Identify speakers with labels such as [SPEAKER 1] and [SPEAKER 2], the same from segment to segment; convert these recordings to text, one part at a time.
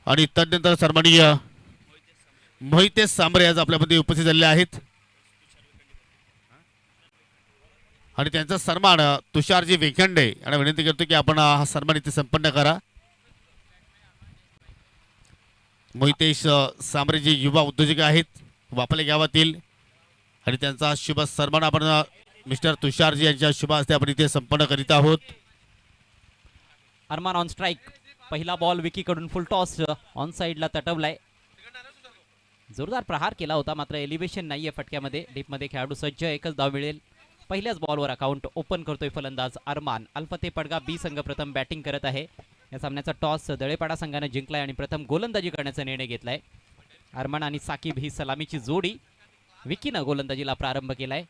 [SPEAKER 1] आणि तदनंतर सन्माननीय मोहिते सांबरे आज आपल्यामध्ये उपस्थित झालेले आहेत आणि त्यांचा सन्मान तुषारजी वेखंडे यांना विनंती करतो की आपण हा सन्मान इथे संपन्न करा. मोहितेश सांबरे जे युवा उद्योजक आहेत वापरले गावातील आणि त्यांचा शुभ सन्मान आपण मिस्टर तुषारजी यांच्या शुभ हस्ते आपण इथे संपन्न करीत आहोत.
[SPEAKER 2] अरमान ऑन स्ट्राइक. पहिला बॉल विकी कडून फुल टॉस ऑन साइडला तटवलाय. जोरदार प्रहार केला होता मात्र एलिव्हेशन नाहीये फटक्यामध्ये. डीपमध्ये खेळाडू सज्ज, एकच धाव मिळेल. पहिल्याच बॉलवर अकाउंट ओपन करतोय फलंदाज अरमान. अल्फते पडगा बी संघ प्रथम बॅटिंग करत आहे. या सामन्याचा टॉस दळेपाडा संघाने जिंकलाय आणि प्रथम गोलंदाजी करण्याचा निर्णय घेतलाय. अरमान आणि साकिब ही सलामीची जोडी. विकीनं गोलंदाजीला प्रारंभ केलाय.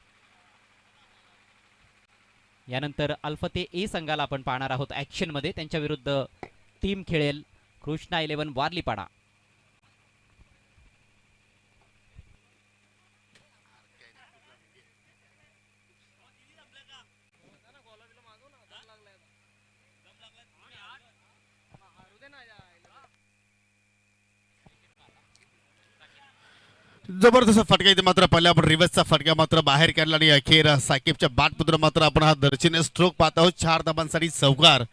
[SPEAKER 2] यानंतर अल्फते ए संघाला आपण पाहणार आहोत ऍक्शन मध्ये. त्यांच्या विरुद्ध टीम खेळेल कृष्णा 11 वारलीपाडा.
[SPEAKER 1] जबरदस्त फटका इथे मात्र पहिल्या आपण रिव्हर्सचा फटका मात्र बाहेर काढला आणि अखेर साकिबच्या बॅटमधून मात्र आपण हा दर्शनीय स्ट्रोक पाहत आहोत. 4 धाबांसाठी चौकार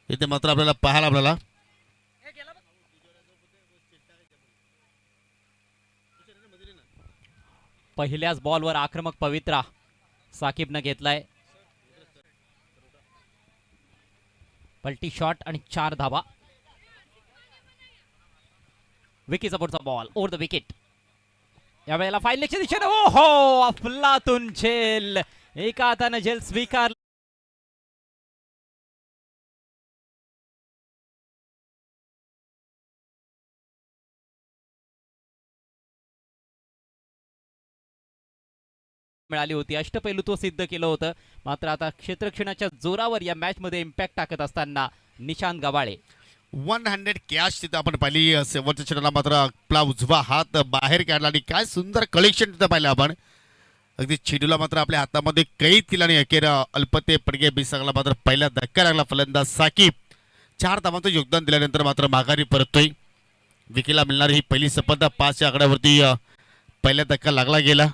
[SPEAKER 1] इथे मात्र आपल्याला पाहायला
[SPEAKER 2] पहिल्याच बॉलवर आक्रमक पवित्रा साकिबनं घेतलाय. पलटी शॉट आणि 4 धाबा. विकीचा पुढचा बॉल ओव्हर द विकेट. यावेळेला फाईल लेगच्या दिशेने ओहो अफलातून झेल. एका हाताने झेल स्वीकार. मिळाली होती. अष्टपैलुत्व सिद्ध केलं होतं मात्र आता क्षेत्ररक्षणाच्या जोरावर या मॅच मध्ये इम्पॅक्ट टाकत असताना निशांत गवाळे
[SPEAKER 1] 100 कॅच तिथे आपण पाहिली. शेवटच्या क्षणाला मात्र आपला उजवा हात बाहेर काढला आणि काय सुंदर कलेक्शन तिथं पाहिलं आपण. अगदी चेंडूला मात्र आपल्या हातामध्ये कैद केला आणि अखेर अल्पते पडगे बिसागला मात्र पहिला धक्का लागला. फलंदाज साकिब 4 धावांचं योगदान दिल्यानंतर मात्र माघारी परततोय. विकीला मिळणारी ही पहिली सफलता. 5च्या आकड्यावरती पहिला धक्का लागला गेला.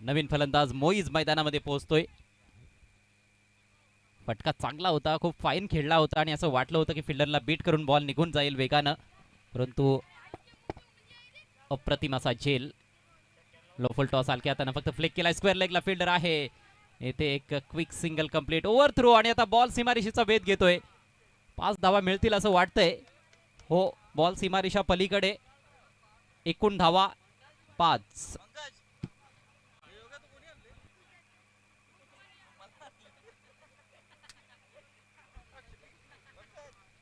[SPEAKER 2] नवीन फलंदाज मोईज मैदानामध्ये पोहोचतोय. फटका चांगला होता, खूप फाईन खेळला होता आणि असं वाटलं होतं की फिल्डरला बीट करून बॉल निघून जाईल वेगानं, परंतु अप्रतिम असा झेल. लोफुल टॉस हलक्या हाताने फक्त फ्लिक केला. स्क्वेअर लेगला फिल्डर आहे. येथे एक quick single complete over throw आणि आता बॉल सीमारेषेचा वेध घेतोय. 5 धावा मिळतील असं वाटतंय. हो, बॉल सीमारेषा पलीकडे. एकूण धावा 5.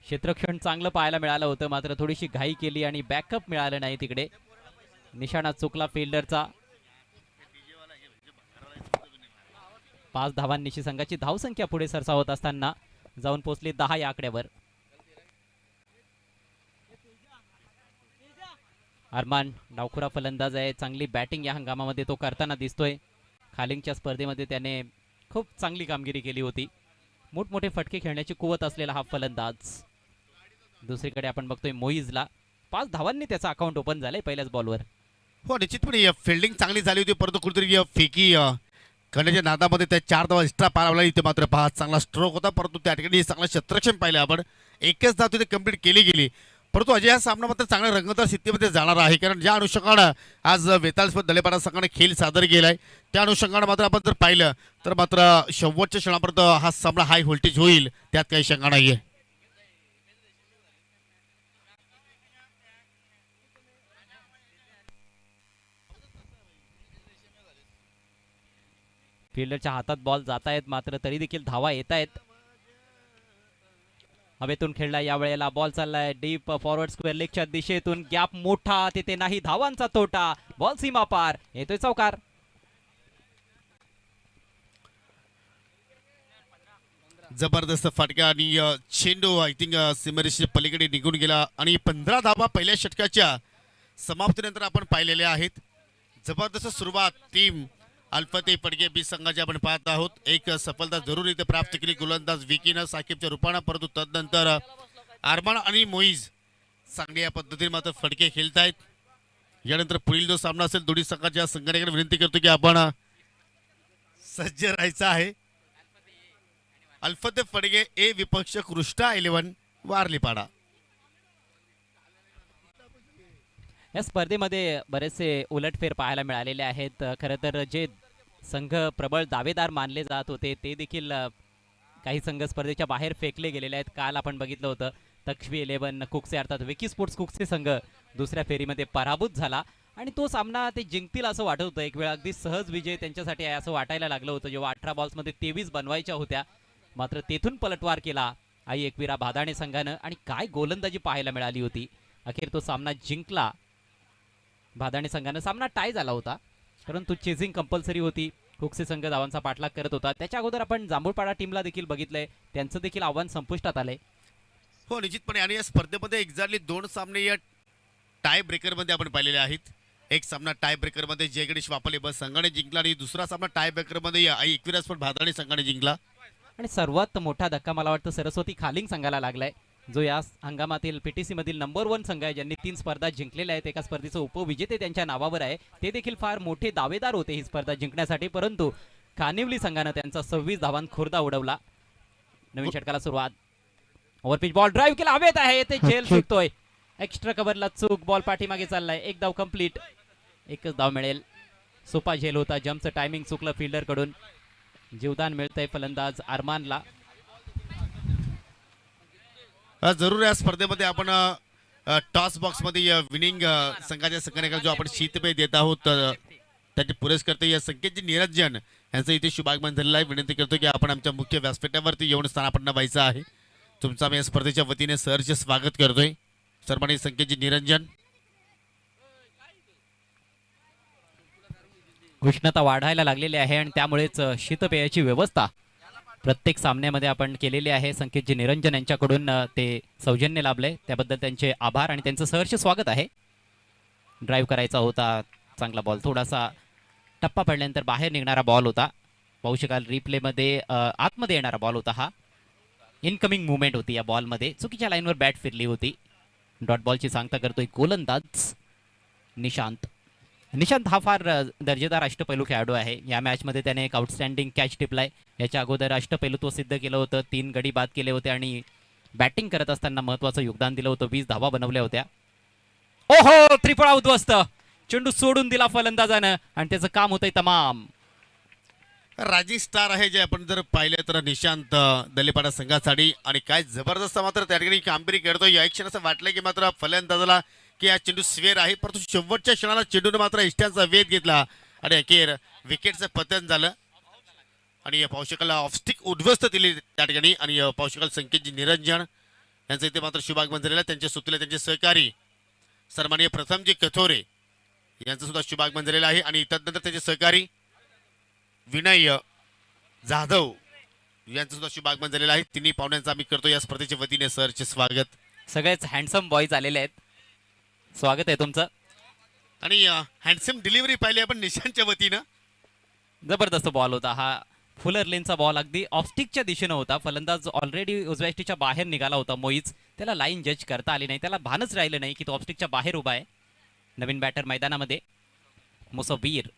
[SPEAKER 2] क्षेत्ररक्षण चांगलं पाहायला मिळालं होतं मात्र थोडीशी घाई केली आणि बॅकअप मिळालं नाही. तिकडे निशाणा चुकला फिल्डरचा. 5 धावांनिशी संघाची धावसंख्या पुढे सरसावत असताना जाऊन पोहोचली 10 या आकड्यावर. अरमान डावखुरा फलंदाज आहे. चांगली बॅटिंग या हंगामामध्ये तो करताना दिसतोय. खालिंगच्या स्पर्धेमध्ये त्याने खूप चांगली कामगिरी केली होती. मोठमोठे फटके खेळण्याची कुवत असलेला हा फलंदाज. दुसरीकडे आपण बघतोय मोईजला 5 धावांनी त्याचा अकाउंट ओपन झालंय पहिल्याच बॉलवर.
[SPEAKER 1] हो, निश्चितपणे फिल्डिंग चांगली झाली होती परंतु कुठेतरी फेकी करण्याच्या नादामध्ये त्या 4 धावा एक्स्ट्रा पाळवला. इथे मात्र 5 चांगला स्ट्रोक होता परंतु त्या ठिकाणी चांगला क्षेत्ररक्षण पाहिलं आपण. एकच धाव तिथे कंप्लीट केली गेली परंतु अजय हा सामना मात्र चांगल्या रंगतदार स्थितीमध्ये जाणार आहे कारण ज्या अनुषंगानं आज वेताळ दलेपाडा संघाने खेळ सादर केलाय त्या अनुषंगानं मात्र आपण जर पाहिलं तर मात्र शेवटच्या क्षणापर्यंत हा सामना हाय व्होल्टेज होईल त्यात काही शंका नाहीये.
[SPEAKER 2] फिल्डरच्या हातात बॉल जात आहेत मात्र तरी देखील धावा येत आहेत. हवेतून खेळला या वेळेला बॉल चाललाय डीप फॉरवर्ड स्क्वेअर लेगच्या दिशेतून. गॅप मोठा, तिथे नाही धावांचा तोटा. बॉल सीमा पार, येतोय चौकार.
[SPEAKER 1] जबरदस्त फटका आणि चेंडू आय थिंक सीमारेषेच्या पलीकडे निघून गेला आणि 15 धावा पहिल्या षटकाच्या समाप्तीनंतर आपण पाहिलेल्या आहेत. जबरदस्त सुरुवात टीम अल्फते फडके बी संघाचे आपण पाहत आहोत. एक सफलता जरूर इथे प्राप्त केली गोलंदाज विकीनं साकिबच्या रूपानं, परंतु तदनंतर आरमान आणि मोईज चांगली या पद्धतीने मात्र फडके खेळतायत. यानंतर पुढील जो सामना असेल दोन्ही संघाच्या संघटनेकडे विनंती करतो की आपण सज्ज राहायचं आहे. अल्फते फडके ए विपक्ष कृष्णा 11 वारलीपाडा.
[SPEAKER 2] या स्पर्धेमध्ये बरेचसे उलटफेर पाहायला मिळालेले आहेत. खरं तर जे संघ प्रबळ दावेदार मानले जात होते ते देखील काही संघ स्पर्धेच्या बाहेर फेकले गेलेले आहेत. काल आपण बघितलं होतं तक्ष्वी 11 कुकसे अर्थात विकी स्पोर्ट्स कुकसे संघ दुसऱ्या फेरीमध्ये पराभूत झाला आणि तो सामना ते जिंकतील असं वाटत होतं. एक वेळ अगदी सहज विजय त्यांच्यासाठी आहे असं वाटायला लागलं होतं जेव्हा 18 बॉल्समध्ये 23 बनवायच्या होत्या. मात्र तेथून पलटवार केला आई एकविरा भादाणे संघानं आणि काय गोलंदाजी पाहायला मिळाली होती. अखेर तो सामना जिंकला भादाणे संघानं. सामना टाय झाला होता परंतु चेझिंग कंपल्सरी होती. कुकसे संघ धावांचा पाठलाग करत होता. त्याच्या अगोदर आपण जांभूळपाडा टीमला देखील बघितलंय, त्यांचं देखील आव्हान संपुष्टात आलंय.
[SPEAKER 1] हो निश्चितपणे. आणि या स्पर्धेमध्ये एक्झॅक्टली 2 सामने या टाय ब्रेकरमध्ये आपण पाहिलेले आहेत. एक सामना टाय ब्रेकरमध्ये जय गणेश वापले बस संघाने जिंकला आणि दुसरा सामना टाय ब्रेकरमध्ये आई एकविरा स्पोर्ट भादाणे संघाने जिंकला.
[SPEAKER 2] आणि सर्वात मोठा धक्का मला वाटतं सरस्वती खालिंग संघाला लागलाय जो या हंगामातील पीटीसी मधील नंबर 1 संघ आहे, ज्यांनी 3 स्पर्धा जिंकलेल्या आहेत. एका स्पर्धेचं उपविजेते त्यांच्या नावावर आहे. ते देखील फार मोठे दावेदार होते ही स्पर्धा जिंकण्यासाठी, परंतु कानिवली संघानं त्यांचा 26 धावांत खुर्दा उडवला. नवीन षटकाला सुरुवात. ओव्हरपिच बॉल ड्राईव्ह केला हवेत आहे ते झेल सुटतोय. एक्स्ट्रा कव्हरला चूक, बॉल पाठीमागे चाललाय. एक धाव कंप्लीट, एकच धाव मिळेल. सोपा झेल होता, जम्पचं टायमिंग चुकलं फिल्डर कडून. जीवदान मिळतंय फलंदाज अरमानला.
[SPEAKER 1] जरूर या स्पर्धेमध्ये आपण टॉस बॉक्समध्ये विनिंग संघाच्या संघटनेकडे जो आपण शीतपेय देत आहोत त्याचे पुरस्कर्ते या संकेतजी निरंजन यांचं इथे शुभागमन झालेलं आहे. विनंती करतो की आपण आमच्या मुख्य व्यासपीठावरती येऊन स्थानापन्न व्हायचं आहे. तुमचं आम्ही या स्पर्धेच्या वतीने सहर्ष स्वागत करतोय. सन्माननीय संकेतजी निरंजन.
[SPEAKER 2] उष्णता वाढायला लागलेली आहे आणि त्यामुळेच शीतपेयाची व्यवस्था प्रत्येक सामन्यामध्ये आपण केलेली आहे. संकेतजी निरंजन यांच्याकडून ते सौजन्य लाभले, त्याबद्दल त्यांचे आभार आणि त्यांचं सहर्ष स्वागत आहे. ड्राईव्ह करायचा होता, चांगला बॉल, थोडासा टप्पा पडल्यानंतर बाहेर निघणारा बॉल होता. पाहू शकाल रिप्लेमध्ये आतमध्ये येणारा बॉल होता. हा इनकमिंग मुवमेंट होती या बॉलमध्ये, चुकीच्या लाईनवर बॅट फिरली होती. डॉट बॉलची सांगता करतोय गोलंदाज निशांत. निशांत हा फार दर्जेदार अष्टपैलू खेळाडू आहे. या मॅचमध्ये त्याने एक आउटस्टँडिंग कॅच टिपलाय. याच्या अगोदर अष्टपैलुत्व सिद्ध केलं होतं, 3 गडी बाद केले होते आणि बॅटिंग करत असताना महत्वाचं योगदान दिलं होतं. 20 धावा बनवल्या होत्या. ओहो, त्रिफळा उद्ध्वस्त, चेंडू सोडून दिला फलंदाजानं आणि त्याचं काम होतंय तमाम.
[SPEAKER 1] राजी स्टार आहे जे आपण जर पाहिलं तर निशांत दलेपाडा संघासाठी, आणि काय जबरदस्त मात्र त्या ठिकाणी कामगिरी करतोय. या क्षण असं वाटलं की मात्र फलंदाजाला की हा चेंडू स्वेर आहे, परंतु शेवटच्या क्षणाला चेंडूने मात्र इष्ट्यांचा वेध घेतला आणि अखेर विकेटचं पतन झालं. आणि पावशकाला ऑफस्टिक उद्ध्वस्त दिली त्या ठिकाणी. आणि पावशकाल संकेतजी निरंजन यांचं इथे मात्र शुभागमन झालेलं. त्यांचे सुतले त्यांचे सहकारी सन्माननीय प्रथमजी कथोरे यांचं सुद्धा शुभागमन झालेलं आहे. आणि तदनंतर त्यांचे सहकारी विनय जाधव यांचं सुद्धा शुभागमन झालेलं आहे. तिन्ही पाहुण्यांचं आम्ही करतो या स्पर्धेच्या वतीने सरचे स्वागत.
[SPEAKER 2] सगळेच हँडसम बॉयज आलेले आहेत, स्वागत आहे तुमचं.
[SPEAKER 1] आणि हँडसम डिलिव्हरी पाहिली आपण निशांतच्या वतीनं.
[SPEAKER 2] जबरदस्त बॉल होता हा. फुलर लेनचा बॉल अगदी ऑफस्टिकच्या दिशेनं होता. फलंदाज ऑलरेडी उजव्या बाहेर निघाला होता मोईज. त्याला लाईन जज करता आली नाही, त्याला भानच राहिलं नाही की तो ऑफस्टिकच्या बाहेर उभा आहे. नवीन बॅटर मैदानामध्ये मुसब्बीर.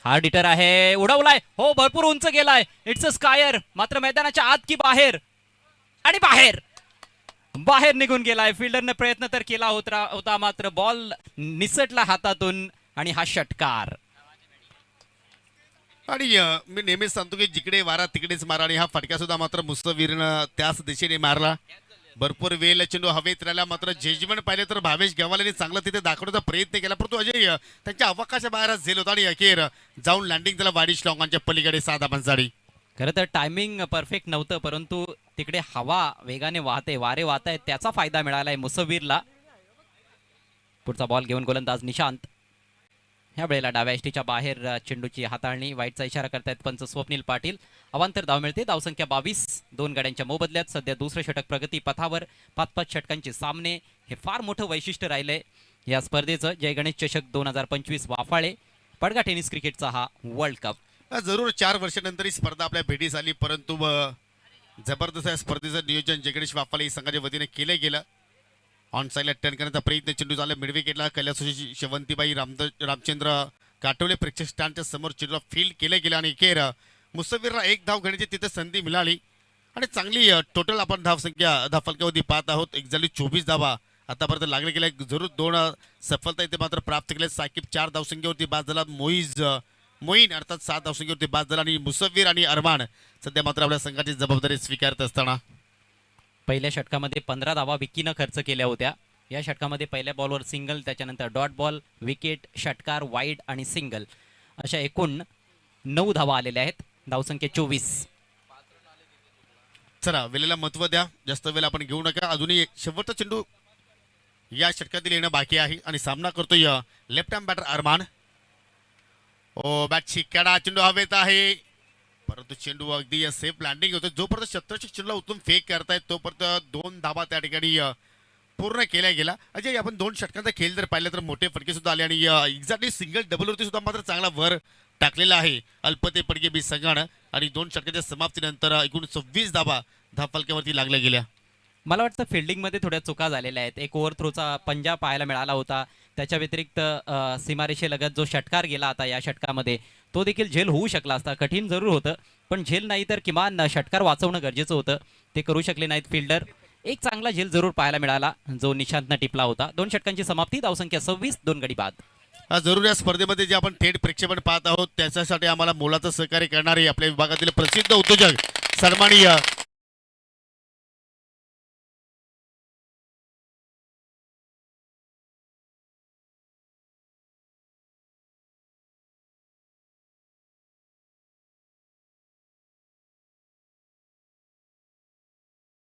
[SPEAKER 2] हार्ड हिटर आहे, उडवलाय, हो भरपूर उंच गेलाय. इट्स अ स्कायर, मात्र मैदानाच्या आत की बाहेर, आणि बाहेर बाहेर निघून गेलाय. फिल्डरने प्रयत्न तर केला होता मात्र बॉल निसटला हातातून आणि हा षटकार.
[SPEAKER 1] आणि मी नेहमीच सांगतो की जिकडे वारा तिकडेच मारा, आणि हा फटका सुद्धा मात्र मुस्तवीरनं त्याच दिशेने मारला. भरपूर वेळ चेंडू हवेत राहिला, मात्र जजमेंट पाहिले तर भावेश गव्हालेने चांगला तिथे दाखवण्याचा प्रयत्न केला, परंतु अजय त्यांच्या अवकाशा बाहेर झेल होता आणि अखेर जाऊन लँडिंग त्याला वाडी श्लॉंगांच्या पलीकडे 7 धावांसाठी.
[SPEAKER 2] खरं तर टायमिंग परफेक्ट नव्हतं, परंतु तिकडे हवा वेगाने वाहते, वारे वाहत आहेत, त्याचा फायदा मिळालाय मुसव्वीरला. पुढचा बॉल घेऊन गोलंदाज निशांत. ह्या वेळेला डाव्या एष्टीच्या बाहेर चेंडूची हाताळणी, वाईटचा इशारा करतायत पंच स्वप्नील पाटील. अवांतर धाव मिळते, धावसंख्या 22, 2 गाड्यांच्या मोबदल्यात. सध्या दुसरं षटक प्रगती पथावर. 5-5 षटकांचे सामने, हे फार मोठं वैशिष्ट्य राहिलंय या स्पर्धेचं. जय गणेश चषक 2025 वाफाळे पडगा टेनिस क्रिकेटचा हा वर्ल्ड कप.
[SPEAKER 1] जरूर 4 वर्षानंतर ही स्पर्धा आपल्या भेटीस आली, परंतु जबरदस्त या स्पर्धेचं नियोजन जगदीश वाफाले संघाच्या वतीने केलं गेलं. ऑन साईडला टर्न करण्याचा प्रयत्न चेंडू झाला मिड विकेटला. कैलासोशी शेवंतीबाई रामचंद्र काटोले प्रेक्षक स्टँडच्या समोर चेंडूला फील्ड केलं गेलं आणि अखेर मुसव्वीरला एक धाव घेण्याची तिथे संधी मिळाली आणि चांगली टोटल आपण धावफलकावरती पाहत आहोत. एक्झॅक्टली 24 धावा आतापर्यंत लागले गेल्या. जरूर 2 सफलता इथे मात्र प्राप्त केल्या. साकिब 4 धावसंख्येवरती बाद झाला. मोईन अर्थात 7 धावसंख्येवरती बाद झाला आणि मुसव्वीर आणि अरमान सध्या मात्र आपल्या संघाची जबाबदारी स्वीकारत असताना
[SPEAKER 2] पहिल्या षटकामध्ये 15 धावा विकीनं खर्च केल्या होत्या. या षटकामध्ये पहिल्या बॉलवर सिंगल, त्याच्यानंतर डॉट बॉल, विकेट, षटकार, वाईड आणि सिंगल अशा एकूण 9 धावा आलेल्या आहेत. धावसंख्या 24.
[SPEAKER 1] चला वेळेला महत्व द्या, जास्त वेळ आपण घेऊ नका. अजूनही शेवटचा चेंडू या षटकातील येणं बाकी आहे आणि सामना करतोय लेफ्ट हँड बॅटर अरमान. ओ बॅटची कडा चेंडू हवेत आहे, परंतु चेंडू अगदी सेफ लँडिंग होतो. जोपर्यंत शतरक्षक चेंडूला उचलून फेक करतायत तोपर्यंत 2 धावा त्या ठिकाणी पूर्ण केल्या गेला. अजय आपण 2 षटकांचा खेळ जर पाहिलं तर मोठे फटके सुद्धा आले आणि एक्झॅक्टली सिंगल डबलवरती सुद्धा मात्र चांगला वर टाकलेला आहे अल्पते पडके बी संघानं आणि 2 षटकाच्या समाप्तीनंतर एकूण 26 धावा धावफलकावरती लागल्या गेल्या.
[SPEAKER 2] मला वाटतं फिल्डिंगमध्ये थोड्या चुका झालेल्या आहेत. एक ओव्हर थ्रोचा पंजा पाहायला मिळाला होता. त्याच्या व्यतिरिक्त सीमारेषेलगत जो षटकार गेला आता या षटकामध्ये तो देखील झेल होऊ शकला असता. कठीण जरूर होतं, पण झेल नाही तर किमान षटकार वाचवणं गरजेचं होतं. ते करू शकले नाहीत फिल्डर. एक चांगला झेल जरूर पाहायला मिळाला जो निशांतनं टिपला होता. 2 षटकांची समाप्ती, धावसंख्या 26, 2 गडी बाद.
[SPEAKER 1] जरूर या स्पर्धेमध्ये जे आपण थेट प्रेक्षेपण पाहत आहोत त्याच्यासाठी आम्हाला मोलाचं सहकार्य करणारे आपल्या विभागातील प्रसिद्ध उद्योजक सन्माननीय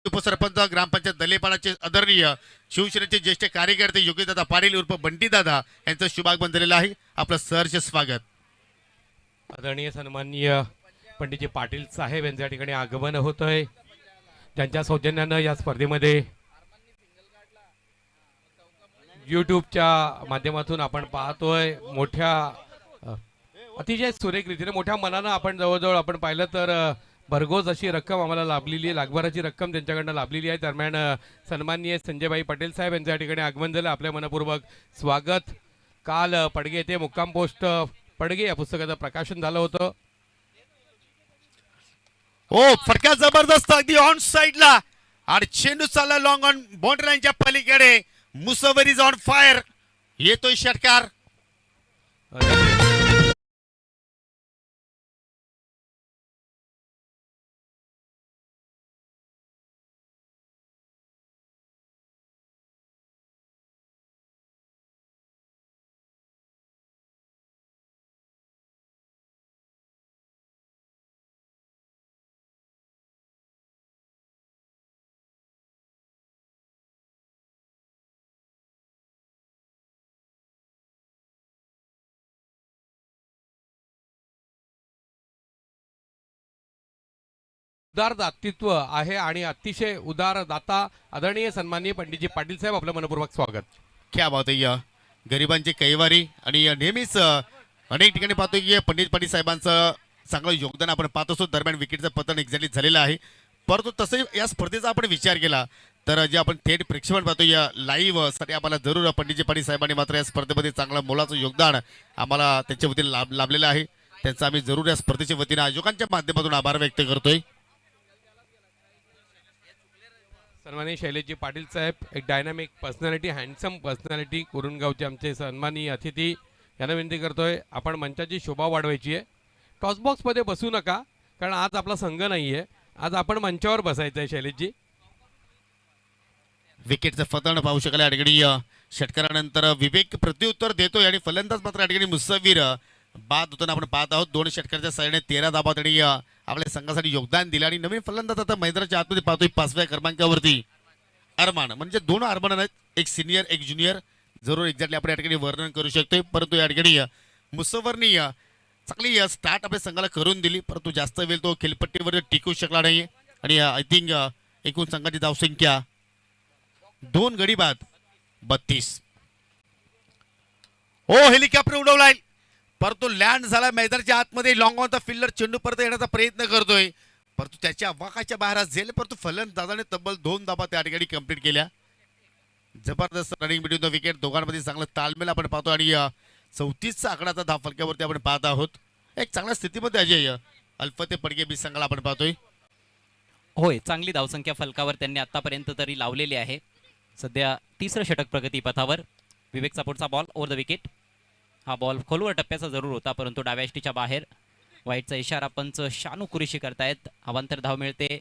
[SPEAKER 1] उपसरपंच ग्रामपंचायत दलेपाडाचे आदरणीय शिवसेनेचे ज्येष्ठ कार्यकर्ते योगीदादा पाटील उर्फ बंटीदादा यांचं शुभागमन झालेलं आहे. आपलं सहर्ष स्वागत.
[SPEAKER 3] आदरणीय सन्माननीय पंडितजी पाटील साहेब यांच्या ठिकाणी आगमन होत आहे. ज्यांच्या सौजन्यानं या स्पर्धेमध्ये यूट्यूबच्या माध्यमातून आपण पाहतोय मोठ्या अतिशय सुरेख रीतीने मोठ्या मनानं आपण जवळजवळ आपण पाहिलं तर भरघोस अशी रक्कम आम्हाला लाभलेली आहे. लाखभराची रक्कम त्यांच्याकडनं लाभलेली आहे. दरम्यान सन्माननीय संजयभाई पटेल साहेब यांच्या ठिकाणी आगमन झालं. आपल्या मनपूर्वक स्वागत. काल पडगे येथे मुक्काम पोस्ट पडगे या पुस्तकाचं प्रकाशन झालं होतं.
[SPEAKER 1] हो फटका जबरदस्त अगदी ऑन साइडला आणि चेंडू चालला लॉंग ऑन बाउंड्री लाईनच्या पलीकडे. मुसव्वीर इज ऑन फायर. येतोय षटकार.
[SPEAKER 3] उदार दातृत्व आहे आणि अतिशय उदार दाता आदरणीय सन्माननीय पंडितजी पाटील साहेब आपलं मनपूर्वक स्वागत.
[SPEAKER 1] क्या बात आहे. गरिबांची कैवारी आणि नेहमीच अनेक ठिकाणी पाहतो की पंडित पाटील साहेबांचं चांगलं योगदान आपण पाहत असतो. दरम्यान विकेटचं पतन एक्झॅक्टली झालेलं आहे, परंतु तसं या स्पर्धेचा आपण विचार केला तर जे आपण थेट प्रेक्षेपण पाहतो या लाईव्ह साठी आम्हाला जरूर पंडितजी पाटील साहेबांनी मात्र या स्पर्धेमध्ये चांगलं मोलाचं योगदान आम्हाला त्यांच्या वतीने लाभलेलं आहे. त्यांचा आम्ही जरूर या स्पर्धेच्या वतीने आयोजकांच्या माध्यमातून आभार व्यक्त करतोय.
[SPEAKER 3] सन्माननीय शैलेशजी पाटील साहेब एक डायनामिक पर्सनॅलिटी, हँडसम पर्सनॅलिटी, कुरुंदगावचे आमचे सन्माननीय अतिथी यांना विनंती करतोय आपण मंचाची शोभा वाढवायची आहे. टॉसबॉक्समध्ये बसू नका कारण आज आपला संघ नाही आहे, आज आपण मंचावर बसायचं आहे. शैलेशजी
[SPEAKER 1] विकेटचं फतण पाहू शकाल या ठिकाणी. षटकारानंतर विवेक प्रत्युत्तर देतोय आणि फलंदाज मात्र या ठिकाणी मुसव्वीर बाद होताना आपण पाहत आहोत. 2 षटकाराच्या साईडने 13 धावा त्यांनी आपल्या संघासाठी योगदान दिलं आणि नवीन फलंदाज आता मैदानाच्या आतमध्ये पाहतोय 5व्या क्रमांकावरती अरमान. म्हणजे 2 अरमान आहेत, एक सिनियर एक ज्युनियर. जरूर एक्झॅक्टली आपण या ठिकाणी वर्णन करू शकतोय, परंतु या ठिकाणी मुसव्वीरनी चांगली स्टार्ट आपल्या संघाला करून दिली, परंतु जास्त वेळ तो खेळपट्टीवर टिकू शकला नाही आणि आय थिंक एकूण संघाची धावसंख्या 2 गडी बाद 32. हो हेलिकॉप्टर उडवलाय परंतु लँड झाला मैदानाच्या आतमध्ये लॉंग ऑन द फिल्डर चेंडू परत येण्याचा प्रयत्न करतोय, परंतु त्याच्या अवाकाच्या बाहेर झेल, परंतु फलंदाजाने तब्बल 2 धाबा त्या ठिकाणी कंप्लीट केल्या. जबरदस्त रनिंग बिटवीन द विकेट, दोघांमध्ये चांगला ताळमेळ आपण पाहतो आणि 34चा आकडाचा धाव फलकावरती आपण पाहत आहोत. एक चांगल्या स्थितीमध्ये अजय अल्फते पडगे बी संघाला आपण पाहतोय.
[SPEAKER 2] होय, चांगली धावसंख्या फलकावर त्यांनी आतापर्यंत तरी लावलेली आहे. सध्या तिसरं षटक प्रगतीपथावर. विवेकचा पुढचा बॉल ओव्हर द विकेट. हा बॉल खोलवर टप्प्याचा जरूर होता, परंतु डाव्या यष्टीच्या बाहेर. वाईटचा इशारा पंच शानू कुरेशी करतायत. अवांतर धाव मिळते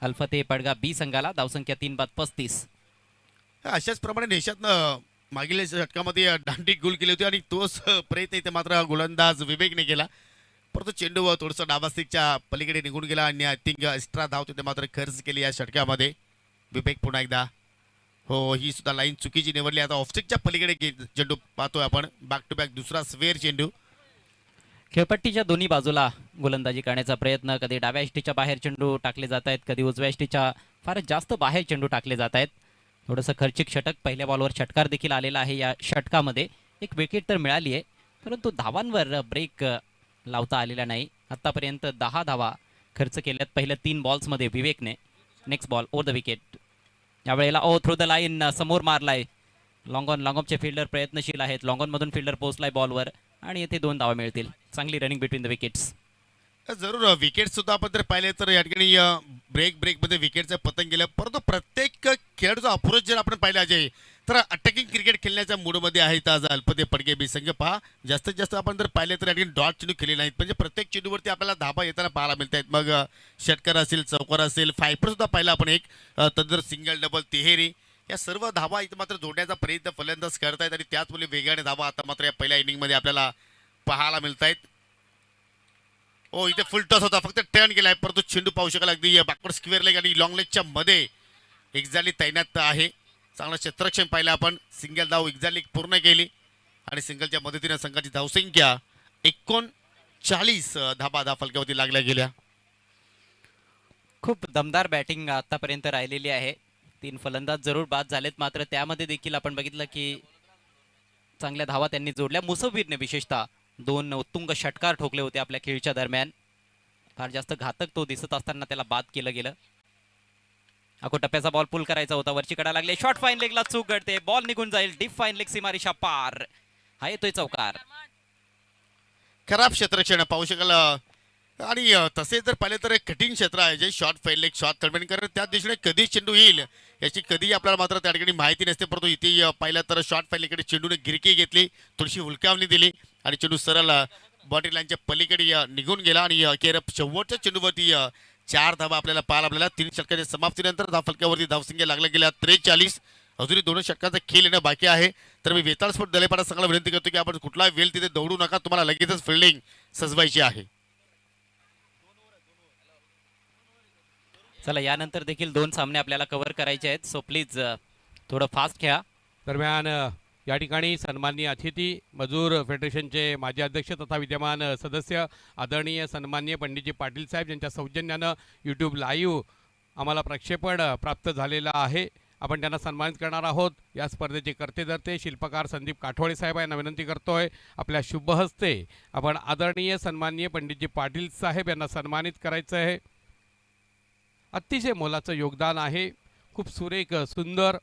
[SPEAKER 2] अल्फते पडगा बी संघाला. धावसंख्या 3-35.
[SPEAKER 1] अशाच प्रमाणे देशातनं मागील षटकामध्ये दांडी गोल केली होती आणि तोच प्रयत्न इथे मात्र गोलंदाज विवेकने केला, परंतु चेंडू थोडंसं डाबा स्टिकच्या पलीकडे निघून गेला आणि आय थिंक एक्स्ट्रा धाव तिथे मात्र खर्च केली या षटकामध्ये. विवेक पुन्हा एकदा, हो ही सुद्धा लाईन चुकीची निवडली. आता ऑफस्टिकच्या पलीकडे चेंडू पाहतोय आपण, बॅक टू बॅक दुसरा स्वेअर चेंडू.
[SPEAKER 2] खेळपट्टीच्या दोन्ही बाजूला गोलंदाजी करण्याचा प्रयत्न. कधी डाव्या यष्टीच्या बाहेर चेंडू टाकले जात आहेत, कधी उजव्या यष्टीच्या फारच जास्त बाहेर चेंडू टाकले जात आहेत. थोडंसं खर्चिक षटक. पहिल्या बॉलवर षटकार देखील आलेला आहे या षटकामध्ये. एक विकेट तर मिळाली आहे, परंतु धावांवर ब्रेक लावता आलेला नाही. आतापर्यंत 10 धावा खर्च केल्यात पहिल्या 3 बॉल्समध्ये विवेकने. Next ball over the wicket. यावेळेला थ्रू द लाईन समोर मारलाय. लॉंगॉनचे फिल्डर प्रयत्नशील आहेत. लॉंगॉनमधून फिल्डर पोहोचलाय बॉलवर आणि येथे 2 धावा मिळतील. चांगली रनिंग बिटवीन द विकेट्स.
[SPEAKER 1] जरूर विकेट सुद्धा आपण जर पाहिले तर या ठिकाणी ब्रेकमध्ये विकेटचं पतंग गेलं, परंतु प्रत्येक खेळाडूचा अप्रोच जर आपण पाहिला अजय तर अटॅकिंग क्रिकेट खेळण्याच्या मूडमध्ये आहेत आज अल्फते पडगे बी संघ. पहा जास्तीत जास्त आपण जर पाहिले तर या ठिकाणी डॉट चेंडू खेळले नाहीत, म्हणजे प्रत्येक चेंडूवरती आपल्याला धाबा येताना पाहायला मिळत आहेत. मग षटकार असेल, चौकार असेल, फायपर सुद्धा पाहिला आपण एक, तर सिंगल डबल तिहेरी या सर्व धाबा इथं मात्र जोडण्याचा प्रयत्न फलंदाज करतायत आणि त्याचमुळे वेगाने धाबा आता मात्र या पहिल्या इनिंगमध्ये आपल्याला पाहायला मिळत आहेत. हो इथे फुल टॉस होता, फक्त टर्न केलाय, परंतु चेंडू पाहू शकाल अगदी बॅकवर्ड स्क्वेअर लेग आणि लॉंग लेगच्या मध्ये एक्झॅक्टली तैनात आहे. चांगलं क्षेत्ररक्षण पाहिलं आपण. सिंगल धाव एक्झॅक्टली पूर्ण केली आणि सिंगलच्या मदतीने संघाची धावसंख्या 39 धाबा फलकावरती लागल्या गेल्या.
[SPEAKER 2] खूप दमदार बॅटिंग आतापर्यंत राहिलेली आहे. 3 फलंदाज जरूर बाद झालेत, मात्र त्यामध्ये देखील आपण बघितलं की चांगल्या धावा त्यांनी जोडल्या. मुसफिरने विशेषतः 2 उत्तुंग षटकार ठोकले होते आपल्या खेळीच्या दरम्यान. फार जास्त घातक तो दिसत असताना त्याला बाद केलं गेलं. अको टप्प्याचा बॉल पुल करायचा होता, वरची कडा लागले, शॉर्ट फाईन लेगला चूक घडते, बॉल निघून जाईल. डीप फाईन लेग सीमारेषा पार. हा येतोय चौकार.
[SPEAKER 1] खराब क्षेत्ररक्षण पाहू शकाल आणि तसे जर पाहिले तर कठीण क्षेत्र आहे जे short fine leg short third man, कारण त्या दिशेने कधी चेंडू येईल याची कधीही आपल्याला मात्र त्या ठिकाणी माहिती नसते. परंतु इथे पाहिलं तर शॉर्ट फाईन लेगकडे चेंडूने गिरकी घेतली, थोडीशी हुलकावणी दिली आणि चेंडू सरळ बॉडी लाईनच्या पलीकडे निघून गेला आणि अखेर शेवटच्या चेंडूवरती 4 धावा आपल्याला पाहायला आपल्याला. 3 षटकाच्या समाप्तीनंतर धाव फलकावरती धावसंख्या लागल्या गेल्या 43. अजूनही 2 षटकाचा खेळ येणं बाकी आहे. तर मी वेताळ स्पोर्ट दलेपाडा संघाला विनंती करतो की आपण कुठला वेळ तिथे दौडू नका, तुम्हाला लगेचच फिल्डिंग सजवायची आहे.
[SPEAKER 2] चला यानंतर देखील 2 सामने आपल्याला कव्हर करायचे आहेत, सो प्लीज थोडं फास्ट खेळा.
[SPEAKER 3] दरम्यान या ठिकाणी सन्माननीय अतिथी मजूर फेडरेशनचे माजी अध्यक्ष तथा विद्यमान सदस्य आदरणीय सन्माननीय पंडितजी पाटील साहेब यांच्या सौजन्यानं यूट्यूब लाईव्ह आम्हाला प्रक्षेपण प्राप्त झालेलं आहे. आपण त्यांना सन्मानित करणार आहोत. या स्पर्धेचे कर्तेधर्ते शिल्पकार संदीप काठोळे साहेब यांना विनंती करतोय आपल्या शुभ हस्ते आपण आदरणीय सन्माननीय पंडितजी पाटील साहेब यांना सन्मानित करायचं आहे. अतिशय मोलाचं योगदान आहे. खूप सुरेख सुंदर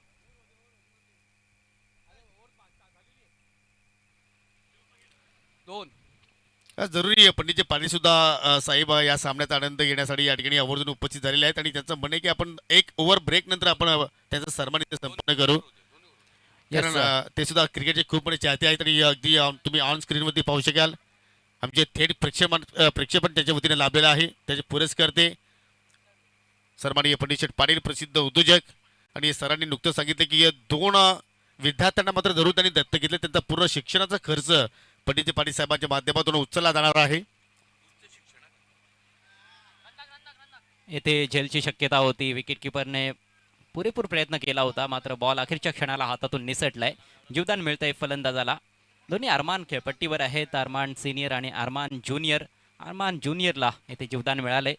[SPEAKER 1] जरुरी आहे. पंडितजी पाटील सुद्धा साहेब या सामन्याचा आनंद घेण्यासाठी या ठिकाणी आवर्जून उपस्थित झालेले आहेत आणि त्यांचं म्हणणं आहे की आपण एक ओव्हर ब्रेक नंतर आपण त्यांचा सन्मान इथे संपन्न करू, कारण ते सुद्धा क्रिकेटचे खूप मोठे चाहते आहेत आणि अगदी तुम्ही ऑन स्क्रीनवरती पाहू शकाल आमचे थेट प्रेक्षेपण त्याच्या वतीने लाभलेलं आहे. त्याचे पुरस्कर्ते सन्माननीय पंडित शेठ पाटील प्रसिद्ध उद्योजक आणि सरांनी नुकतं सांगितलं की 2 विद्यार्थ्यांना मात्र जरूर त्यांनी दत्तक घेतले. त्यांचा पूर्ण शिक्षणाचा खर्च पंडित पाटील साहेबांच्या माध्यमातून उचलला जाणार आहे.
[SPEAKER 2] येथे झेलची शक्यता होती. विकेट किपरने पुरेपूर प्रयत्न केला होता, मात्र बॉल अखेरच्या क्षणाला हातातून निसटलाय. जीवदान मिळतंय फलंदाजाला. दोन्ही अरमान खेळपट्टीवर आहेत, अरमान सिनियर आणि अरमान ज्युनियर. अरमान ज्युनियरला येथे जीवदान मिळालंय.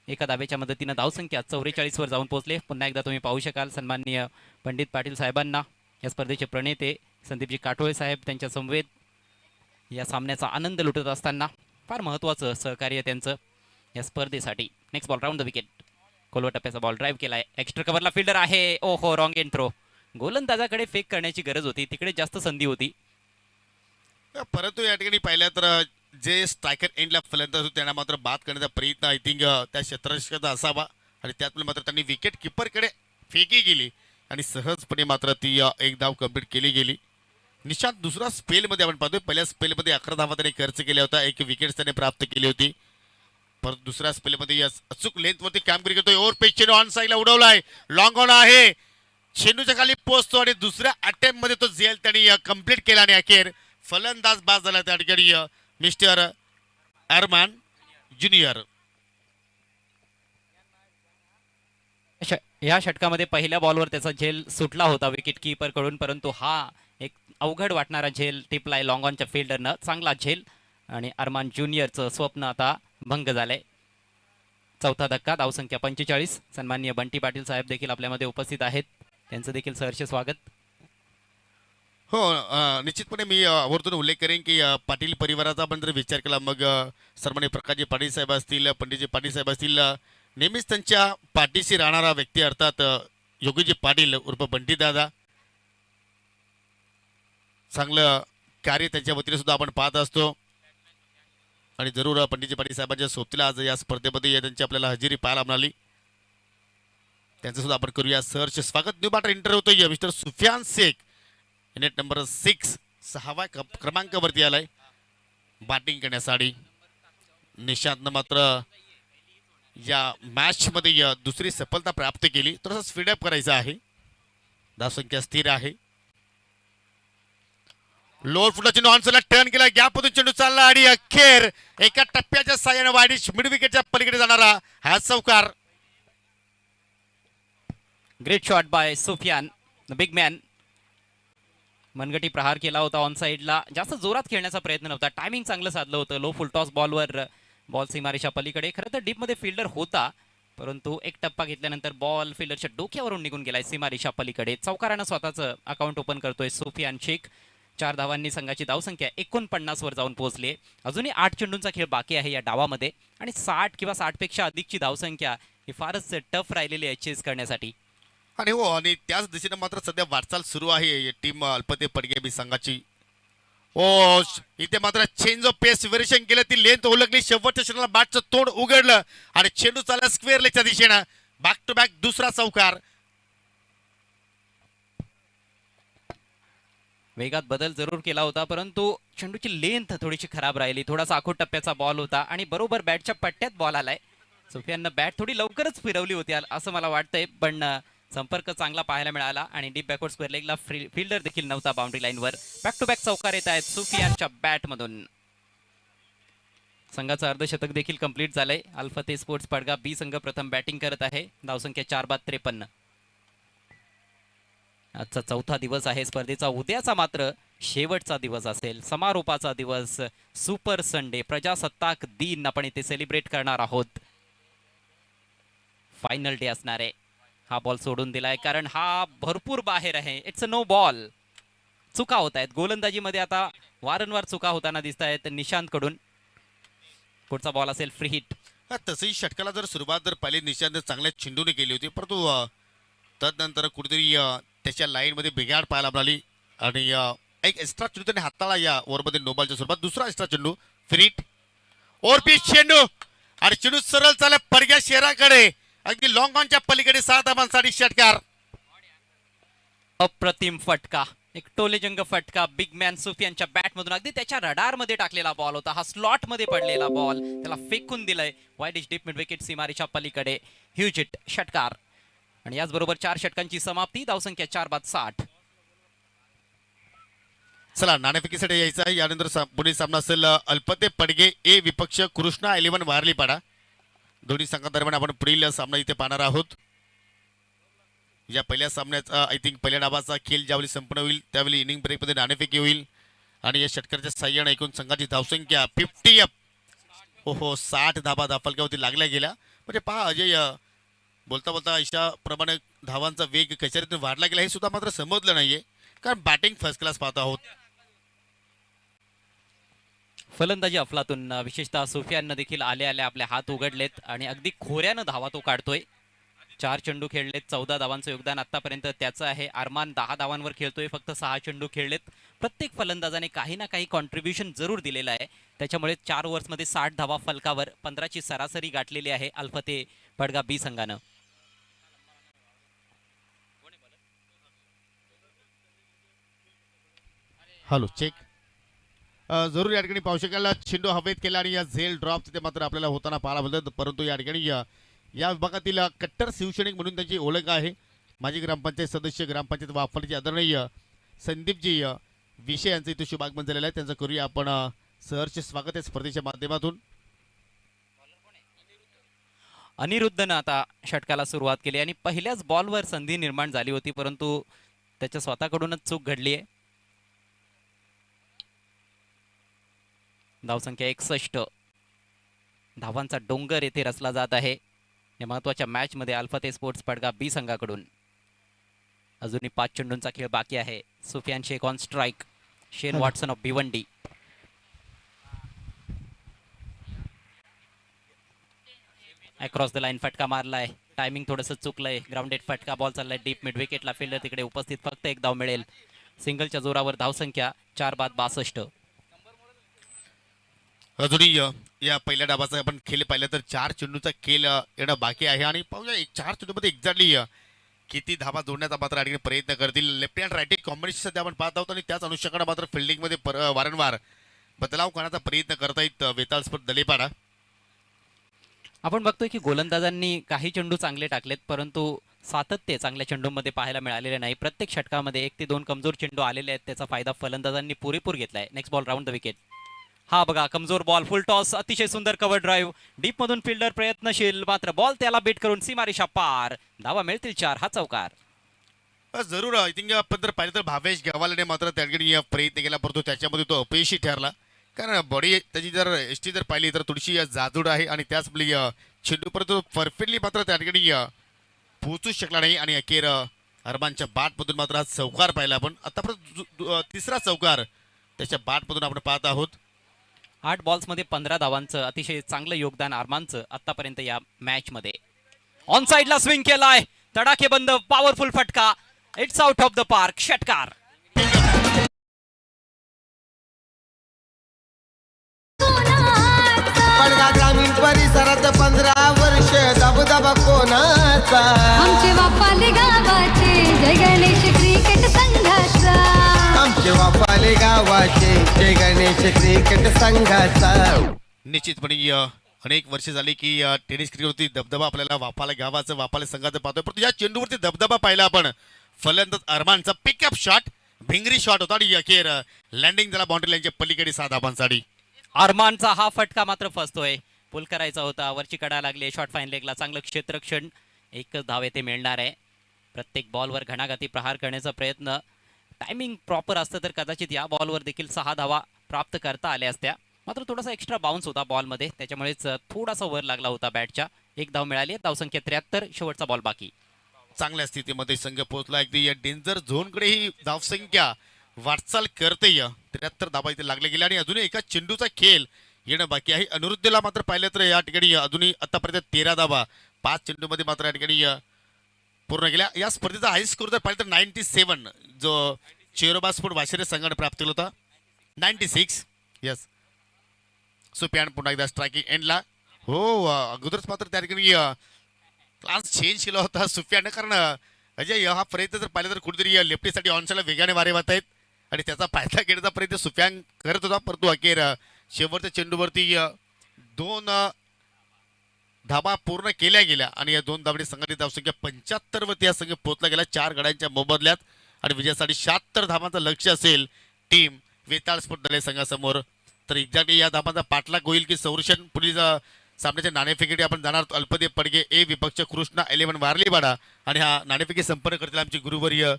[SPEAKER 2] एका धाब्याच्या मदतीनं धावसंख्या 44 वर जाऊन पोहोचले. पुन्हा एकदा तुम्ही पाहू शकाल सन्माननीय पंडित पाटील साहेबांना, या स्पर्धेचे प्रणेते संदीपजी काठोळे साहेब त्यांच्या समवेत या सामन्याचा आनंद लुटत असताना फार महत्त्वाचं सहकार्य त्यांचं या स्पर्धेसाठी. Next ball round the wicket. खोलवर टप्प्याचा बॉल ड्राईव्ह केलाय. एक्स्ट्रा कव्हरला फिल्डर आहे. ओहो, रॉंग एंड थ्रो. गोलंदाजाकडे फेक करण्याची गरज होती, तिकडे जास्त संधी होती.
[SPEAKER 1] परंतु या ठिकाणी पाहिलं तर जे स्ट्रायकर एंडला फलंदाज होते त्यांना मात्र बाद करण्याचा प्रयत्न आय थिंक त्या क्षेत्ररक्षकाचा असावा आणि त्यातून मात्र त्यांनी विकेट किपरकडे फेकी केली आणि सहजपणे मात्र ती एक धाव कंप्लीट केली गेली. निशांत दुसरा स्पेलमध्ये आपण पाहतोय. पहिल्या स्पेलमध्ये 11 धावा त्याने खर्च केल्या होता, 1 विकेट त्याने प्राप्त केली होती. परत दुसऱ्या स्पेलमध्ये अचूक लेंथवरती कामगिरी करतोय. ओव्हर पेच चेंडू ऑन साईडला उडवलाय. लॉंग ऑन आहे, चेंडूच्या खाली पोहोचतो आणि दुसऱ्या अटेम्प्ट मध्ये तो झेल त्यांनी कंप्लीट केला आणि अखेर फलंदाज बाद झाला त्या ठिकाणी मिस्टर अरमान ज्युनियर.
[SPEAKER 2] या षटकामध्ये पहिल्या बॉलवर त्याचा झेल सुटला होता विकेट कीपर कडून, परंतु हा एक अवघड वाटणारा झेल टिपलाय लॉंग ऑनच्या फिल्डरनं. चांगला झेल आणि अरमान ज्युनियरचं स्वप्न आता भंग झालंय. चौथा धक्का, धावसंख्या 45. सन्माननीय बंटी पाटील साहेब देखील आपल्यामध्ये उपस्थित आहेत, त्यांचं देखील सहर्ष स्वागत.
[SPEAKER 1] हो, निश्चितपणे मी आवर्जून उल्लेख करेन की पाटील परिवाराचा आपण जर विचार केला मग सन्माननीय प्रकाशजी पाटील साहेब असतील, पंडितजी पाटील साहेब असतील, नेहमीच त्यांच्या पाठीशी राहणारा व्यक्ती अर्थात योगीजी पाटील उर्फ बंटी दादा. चांगलं कार्य त्यांच्या वतीने सुद्धा आपण पाहत असतो आणि जरूर पंडितजी पाटील साहेबांच्या सोबतीला आज या स्पर्धेमध्ये त्यांची आपल्याला हजेरी पाहायला मिळाली. त्यांचं सुद्धा आपण करूया सहर्ष स्वागत. न्यू बॅटर एंटर होतोय मिस्टर सुफियान शेख, नेट नंबर 6, 6व्या क्रमांकावरती आलाय बॅटिंग करण्यासाठी. निशांतनं मात्र या मॅच मध्ये दुसरी सफलता प्राप्त केली. थोडासा स्पीडअप करायचा आहे, धावसंख्या स्थिर आहे. लोअर फुटला चेंडू ऑनसला टर्न केला, गॅपमधून चेंडू चालला आणि अखेर एका टप्प्याच्या साह्याने वाईडिश मिड विकेटच्या पलीकडे जाणारा हा चौकार.
[SPEAKER 2] Great shot by Sufiyan the big man. मनगटी प्रहार केला होता ऑन साईडला, जास्त जोरात खेळण्याचा प्रयत्न नव्हता, टायमिंग चांगलं साधलं होतं. लो फुल टॉस बॉलवर बॉल सीमारेषा पलीकडे. खरं तर डीपमध्ये फिल्डर होता, परंतु एक टप्पा घेतल्यानंतर बॉल फिल्डरच्या डोक्यावरून निघून गेलाय सीमारेषा पलीकडे. चौकारानं स्वतःचं अकाउंट ओपन करतोय सुफियान शेख. 4 धावांनी संघाची धावसंख्या 49 वर जाऊन पोहोचली. अजूनही 8 चेंडूंचा खेळ बाकी आहे या डावामध्ये आणि 60 किंवा 60 पेक्षा अधिकची धावसंख्या ही फारच टफ राहिलेली आहे चेस करण्यासाठी.
[SPEAKER 1] आणि हो, आणि त्याच दिशेने मात्र सध्या वाटचाल सुरू आहे टीम अल्पते पडगे संघाची. ओ, इथे मात्र चेंज ऑफ पेस व्हेरिएशन केलं, ती लेंथ ओळखली, शेवटच्या क्षणाला बॅटचं तोंड उघडलं आणि चेंडू चालला स्क्वेअर लेगच्या दिशेनं. बॅक टू बॅक दुसरा चौकार.
[SPEAKER 2] वेगात बदल जरूर केला होता, परंतु चेंडूची लेंथ थोडीशी खराब राहिली. थोडासा आखूड टप्प्याचा बॉल होता आणि बरोबर बॅटच्या पट्ट्यात बॉल आलाय. सुफियाननं बॅट थोडी लवकरच फिरवली होती असं मला वाटतंय, पण संपर्क चांगला पाहायला मिळाला आणि डीप बॅकवर्ड स्क्वेअर लेगला फिल्डर देखील नव्हता बाउंड्री लाईनवर. बॅक टू बॅक चौकार येत आहेत सुफियानच्या बॅटमधून. संघाचं अर्धशतक देखील कंप्लीट झालंय. अल्फते स्पोर्ट्स पडगा बी संघ प्रथम बॅटिंग करत आहे. धावसंख्या 4/53. आजचा चौथा दिवस आहे स्पर्धेचा. उद्याचा मात्र शेवटचा दिवस असेल, समारोपाचा दिवस, सुपर संडे, प्रजासत्ताक दिन आपण इथे सेलिब्रेट करणार आहोत. फायनल डे असणार आहे. हा बॉल सोडून दिलाय कारण हा भरपूर बाहेर आहे. It's a no ball. चुका होत आहेत गोलंदाजीमध्ये, आता वारंवार चुका होताना दिसत आहेत निशांत कडून. पुढचा बॉल असेल फ्री हिट.
[SPEAKER 1] तसंही षटकाला जर सुरुवात जर पहिली निशांत चांगल्या चेंडूने केली होती, परंतु तदनंतर कुठेतरी त्याच्या लाईनमध्ये बिघाड पाहायला मिळाली आणि एक एक्स्ट्रा चेंडू त्याने हाताळला या ओव्हरमध्ये नोबॉलच्या स्वरूपात. दुसरा एक्स्ट्रा चेंडू फ्री हिट, ओव्हर पिच चेंडू आणि चेंडू सरळ चालला पडग्या शहराकडे, अगदी लॉंग ऑनच्या पलीकडे 7 धावांसाठी षटकार.
[SPEAKER 2] अप्रतिम फटका, एक टोलेजंग फटका बिग मॅन सुफियानच्या बॅटमधून. अगदी त्याच्या रडारमध्ये टाकलेला बॉल होता हा, स्लॉट मध्ये पडलेला बॉल त्याला फेकून दिलाय वाईडिश डीप मिड विकेट सीमारेषा पलीकडे. ह्यूज हिट, षटकार. आणि याचबरोबर 4 षटकांची समाप्ती. धावसंख्या 4/60.
[SPEAKER 1] चला नाणेफेकीसाठी यायचं आहे. यानंतर पुढील सामना असेल अल्पते पडगे ए विपक्ष कृष्णा 11 वारलीपाडा. दोन्ही संघादरम्यान आपण पुढील सामना इथे पाहणार आहोत. या पहिल्या सामन्याचा आय थिंक पहिल्या डावाचा खेळ ज्यावेळी संपन्न होईल त्यावेळी इनिंग ब्रेकमध्ये नाणेफेकी होईल आणि या षटकाच्या साह्याने एकूण संघाची धावसंख्या 50. हो 60 धाबा धाफलक्यावरती लागल्या गेल्या. म्हणजे पहा अजय, बोलता बोलता अशा प्रमाणे धावांचा वेग कशा रीतीने वाढला गेला हे सुद्धा मात्र समजलं नाहीये, कारण बॅटिंग फर्स्ट क्लास पाहत आहोत.
[SPEAKER 2] फलंदाजी अफलातून विशेषतः सुफियाननं देखील आले आले आपले हात उघडलेत आणि अगदी खोऱ्यानं धावा तो काढतोय. 4 चेंडू खेळलेत, 14 धावांचं योगदान आतापर्यंत त्याचं आहे. अरमान 10 धावांवर खेळतोय, फक्त 6 चेंडू खेळलेत. प्रत्येक फलंदाजाने काही ना काही कॉन्ट्रीब्युशन जरूर दिलेलं आहे. त्याच्यामुळे 4 ओव्हर्समध्ये 60 धावा फलकावर 15ची सरासरी गाठलेली आहे अल्फते पडगा बी संघानं.
[SPEAKER 1] Hello check. जरूर या ठिकाणी पाहू शकाल चेंडू हवेत केला आणि या झेल ड्रॉप तिथे मात्र आपल्याला होताना पाहायला मिळतं. परंतु या ठिकाणी या विभागातील कट्टर शिवसैनिक म्हणून त्यांची ओळख आहे. माजी ग्रामपंचायत सदस्य, ग्रामपंचायत वाफालीचे आदरणीय संदीपजी विषय यांचं इथे शुभागमन झालेलं आहे. त्यांचं करूया आपण सहर्ष स्वागत आहे स्पर्धेच्या माध्यमातून.
[SPEAKER 2] अनिरुद्धनं आता षटकाला सुरुवात केली आणि पहिल्याच बॉलवर संधी निर्माण झाली होती, परंतु त्याच्या स्वतःकडूनच चूक घडली आहे. धावसंख्या 61. धावांचा डोंगर येथे रचला जात आहे या महत्वाच्या मॅच मध्ये अल्फते स्पोर्ट्स पडगा बी संघाकडून. अजूनही 5 चेंडूंचा खेळ बाकी आहे. सुफियान शेख ऑन स्ट्राईक, शेन Watson of Bhiwandi. Across the line फटका मारलाय, टायमिंग थोडंसं चुकलंय. ग्राउंडेड फटका, बॉल चाललाय डीप मिड विकेटला. फिल्डर तिकडे उपस्थित, फक्त 1 धाव मिळेल. सिंगलच्या जोरावर धावसंख्या 4 बाद 62.
[SPEAKER 1] अजूनही या पहिल्या डावाचा आपण खेळ पाहिलं तर 4 चेंडूचा खेळ येणं बाकी आहे आणि पाहूया 4 चेंडूमध्ये एक्झॅक्टली किती धावा जोडण्याचा मात्र या ठिकाणी प्रयत्न करतील. लेफ्ट हँड राईट कॉम्बिनेशन सध्या आपण पाहत आहोत आणि त्याच अनुषंगाने मात्र फिल्डिंगमध्ये वारंवार बदलाव करण्याचा प्रयत्न करतायत वेताळ स्पोर्ट दलेपाडा.
[SPEAKER 2] आपण बघतोय की गोलंदाजांनी काही चेंडू चांगले टाकलेत, परंतु सातत्य चांगल्या चेंडूंमध्ये पाहायला मिळालेले नाही. प्रत्येक षटकामध्ये 1 ते 2 कमजोर चेंडू आलेले आहेत, त्याचा फायदा फलंदाजांनी पुरेपूर घेतलाय. Next ball round the wicket. हा बघा, कमजोर बॉल, फुल टॉस, अतिशय सुंदर कव्हर ड्राईव्ह. डीप मधून फिल्डर प्रयत्नशील, मात्र बॉल त्याला बीट करून सीमारेषा पार. धावा मिळतील 4. हा चौकार.
[SPEAKER 1] जरूर आय थिंक आपण जर पाहिलं तर भावेश गव्हालेने मात्र त्या ठिकाणी प्रयत्न केला, परंतु त्याच्यामध्ये तो अपयशी ठरला. कारण बॉडी त्याची जर एसटी जर पाहिली तर थोडीशी जाजूड आहे आणि त्याच चेंडू परंतु परफेक्टली मात्र त्या ठिकाणी पोहोचू शकला नाही आणि अखेर अरमानच्या बाटमधून मात्र हा चौकार पाहिला आपण. आतापर्यंत तिसरा चौकार त्याच्या बाटमधून आपण पाहत आहोत.
[SPEAKER 2] 8 बॉल्समध्ये 15 धावांचं अतिशय चांगलं योगदान अरमानचं आतापर्यंत या मॅच मध्ये. ऑन साइडला स्विंग केलाय, तडाखेबंद पॉवरफुल फटका. It's out of the park. षटकार.
[SPEAKER 4] पडगा ग्रामीण परिसरात 15 वर्ष दबदबा कोणाचा.
[SPEAKER 5] आमचे वापाले गावाचे जय गणेश क्रिकेट संघाचा.
[SPEAKER 4] आमचे वापाले गावाचे जय गणेश क्रिकेट संघाचा.
[SPEAKER 1] निश्चितपणे अनेक वर्ष झाली की टेनिस क्रिकेटवरती दबदबा आपल्याला वापाले गावाचं वापाले संघाचं पाहतोय, परंतु या चेंडूवरती दबदबा पाहिला आपण. फलंदाज अरमानचा पिकअप शॉट भिंगरी शॉट होता आणि अखेर लँडिंग झाला बाउंड्री लाईनच्या पलीकडे 7 धावांसाठी.
[SPEAKER 2] अरमानचा हा फटका मात्र फसतोय. पुल करायचा होता, वरची कडा लागली. शॉर्ट फाईन लेगला चांगलं क्षेत्रक्षण. 1च धाव येथे मिळणार आहे. प्रत्येक बॉलवर घणाघाती प्रहार करण्याचा प्रयत्न. टायमिंग प्रॉपर असतं तर कदाचित या बॉलवर देखील 6 धावा प्राप्त करता आल्या असत्या, मात्र थोडासा एक्स्ट्रा बाउन्स होता बॉलमध्ये, त्याच्यामुळेच थोडासा वर लागला होता बॅटच्या. 1 धाव मिळाली. धावसंख्या 73. शेवटचा बॉल बाकी.
[SPEAKER 1] चांगल्या स्थितीमध्ये संघ पोहोचला. अगदी या डेंजर झोनकडे ही धावसंख्या वाटचाल करते. 73 धावा इथे लागले गेले आणि अजूनही एका चेंडूचा खेळ येणं बाकी आहे. अनिरुद्धला मात्र पाहिलं तर या ठिकाणी अजूनही आतापर्यंत 13 धावा 5 चेंडूमध्ये मात्र या ठिकाणी पूर्ण केल्या. या स्पर्धेचा हाय स्कोर जर पाहिलं तर 97 जो चेरोबा स्पोर्ट वाशिरे संघाने प्राप्त केला होता. 96. यस. सुफियान पुन्हा एकदा स्ट्रायकिंग एंडला. हो, अगोदरच मात्र त्या ठिकाणी क्लास चेंज केला होता सुफियान, कारण अजय हा प्रयत्न जर पाहिलं तर कुठेतरी लेफ्टीसाठी ऑनसाईडला वेगाने वारे वाहत आहेत आणि त्याचा फायदा घेण्याचा प्रयत्न सुफियान करत होता, परंतु अखेर शेवटच्या चेंडूवरती 2 धाबा पूर्ण केल्या गेल्या आणि या 2 धावडी संघाची धावसंख्या 75 वरती हा संघ पोहोचला गेला 4 गड्यांच्या मोबदल्यात आणि विजयासाठी 76 धावांचं लक्ष असेल टीम वेताळ स्पोर्ट दले संघासमोर. तर एक्झॅक्टली या धावांचा पाठलाग होईल की संरक्षण पुढील सामन्याच्या नाणेफेकीसाठी आपण जाणार. अल्पदे पडगे ए विपक्ष कृष्णा 11 वारलीवाडा आणि हा नाणेफेकी संपन्न करतील आमचे गुरुवर्य.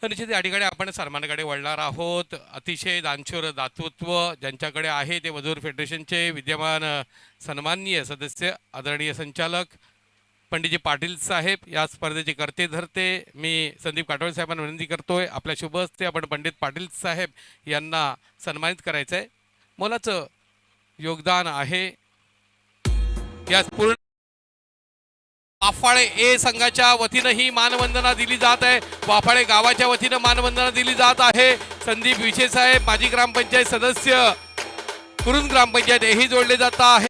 [SPEAKER 3] तर निश्चित या ठिकाणी आपण सन्मानाकडे वळणार आहोत. अतिशय दानशूर दातृत्व ज्यांच्याकडे आहे ते मजूर फेडरेशनचे विद्यमान सन्माननीय सदस्य आदरणीय संचालक पंडितजी पाटील साहेब या स्पर्धेचे करते धरते मी संदीप काटोळे साहेबांना विनंती करतोय आपल्या शुभ हस्ते आपण पंडित पाटील साहेब यांना सन्मानित करायचं आहे. मोलाचं योगदान आहे या पूर्ण वाफाळे ए संघाच्या वतीनं ही मानवंदना दिली जात आहे. वाफाळे गावाच्या वतीनं मानवंदना दिली जात आहे. संदीप विशे साहेब माजी ग्रामपंचायत सदस्य कुरुंद ग्रामपंचायत हेही जोडले जात आहे.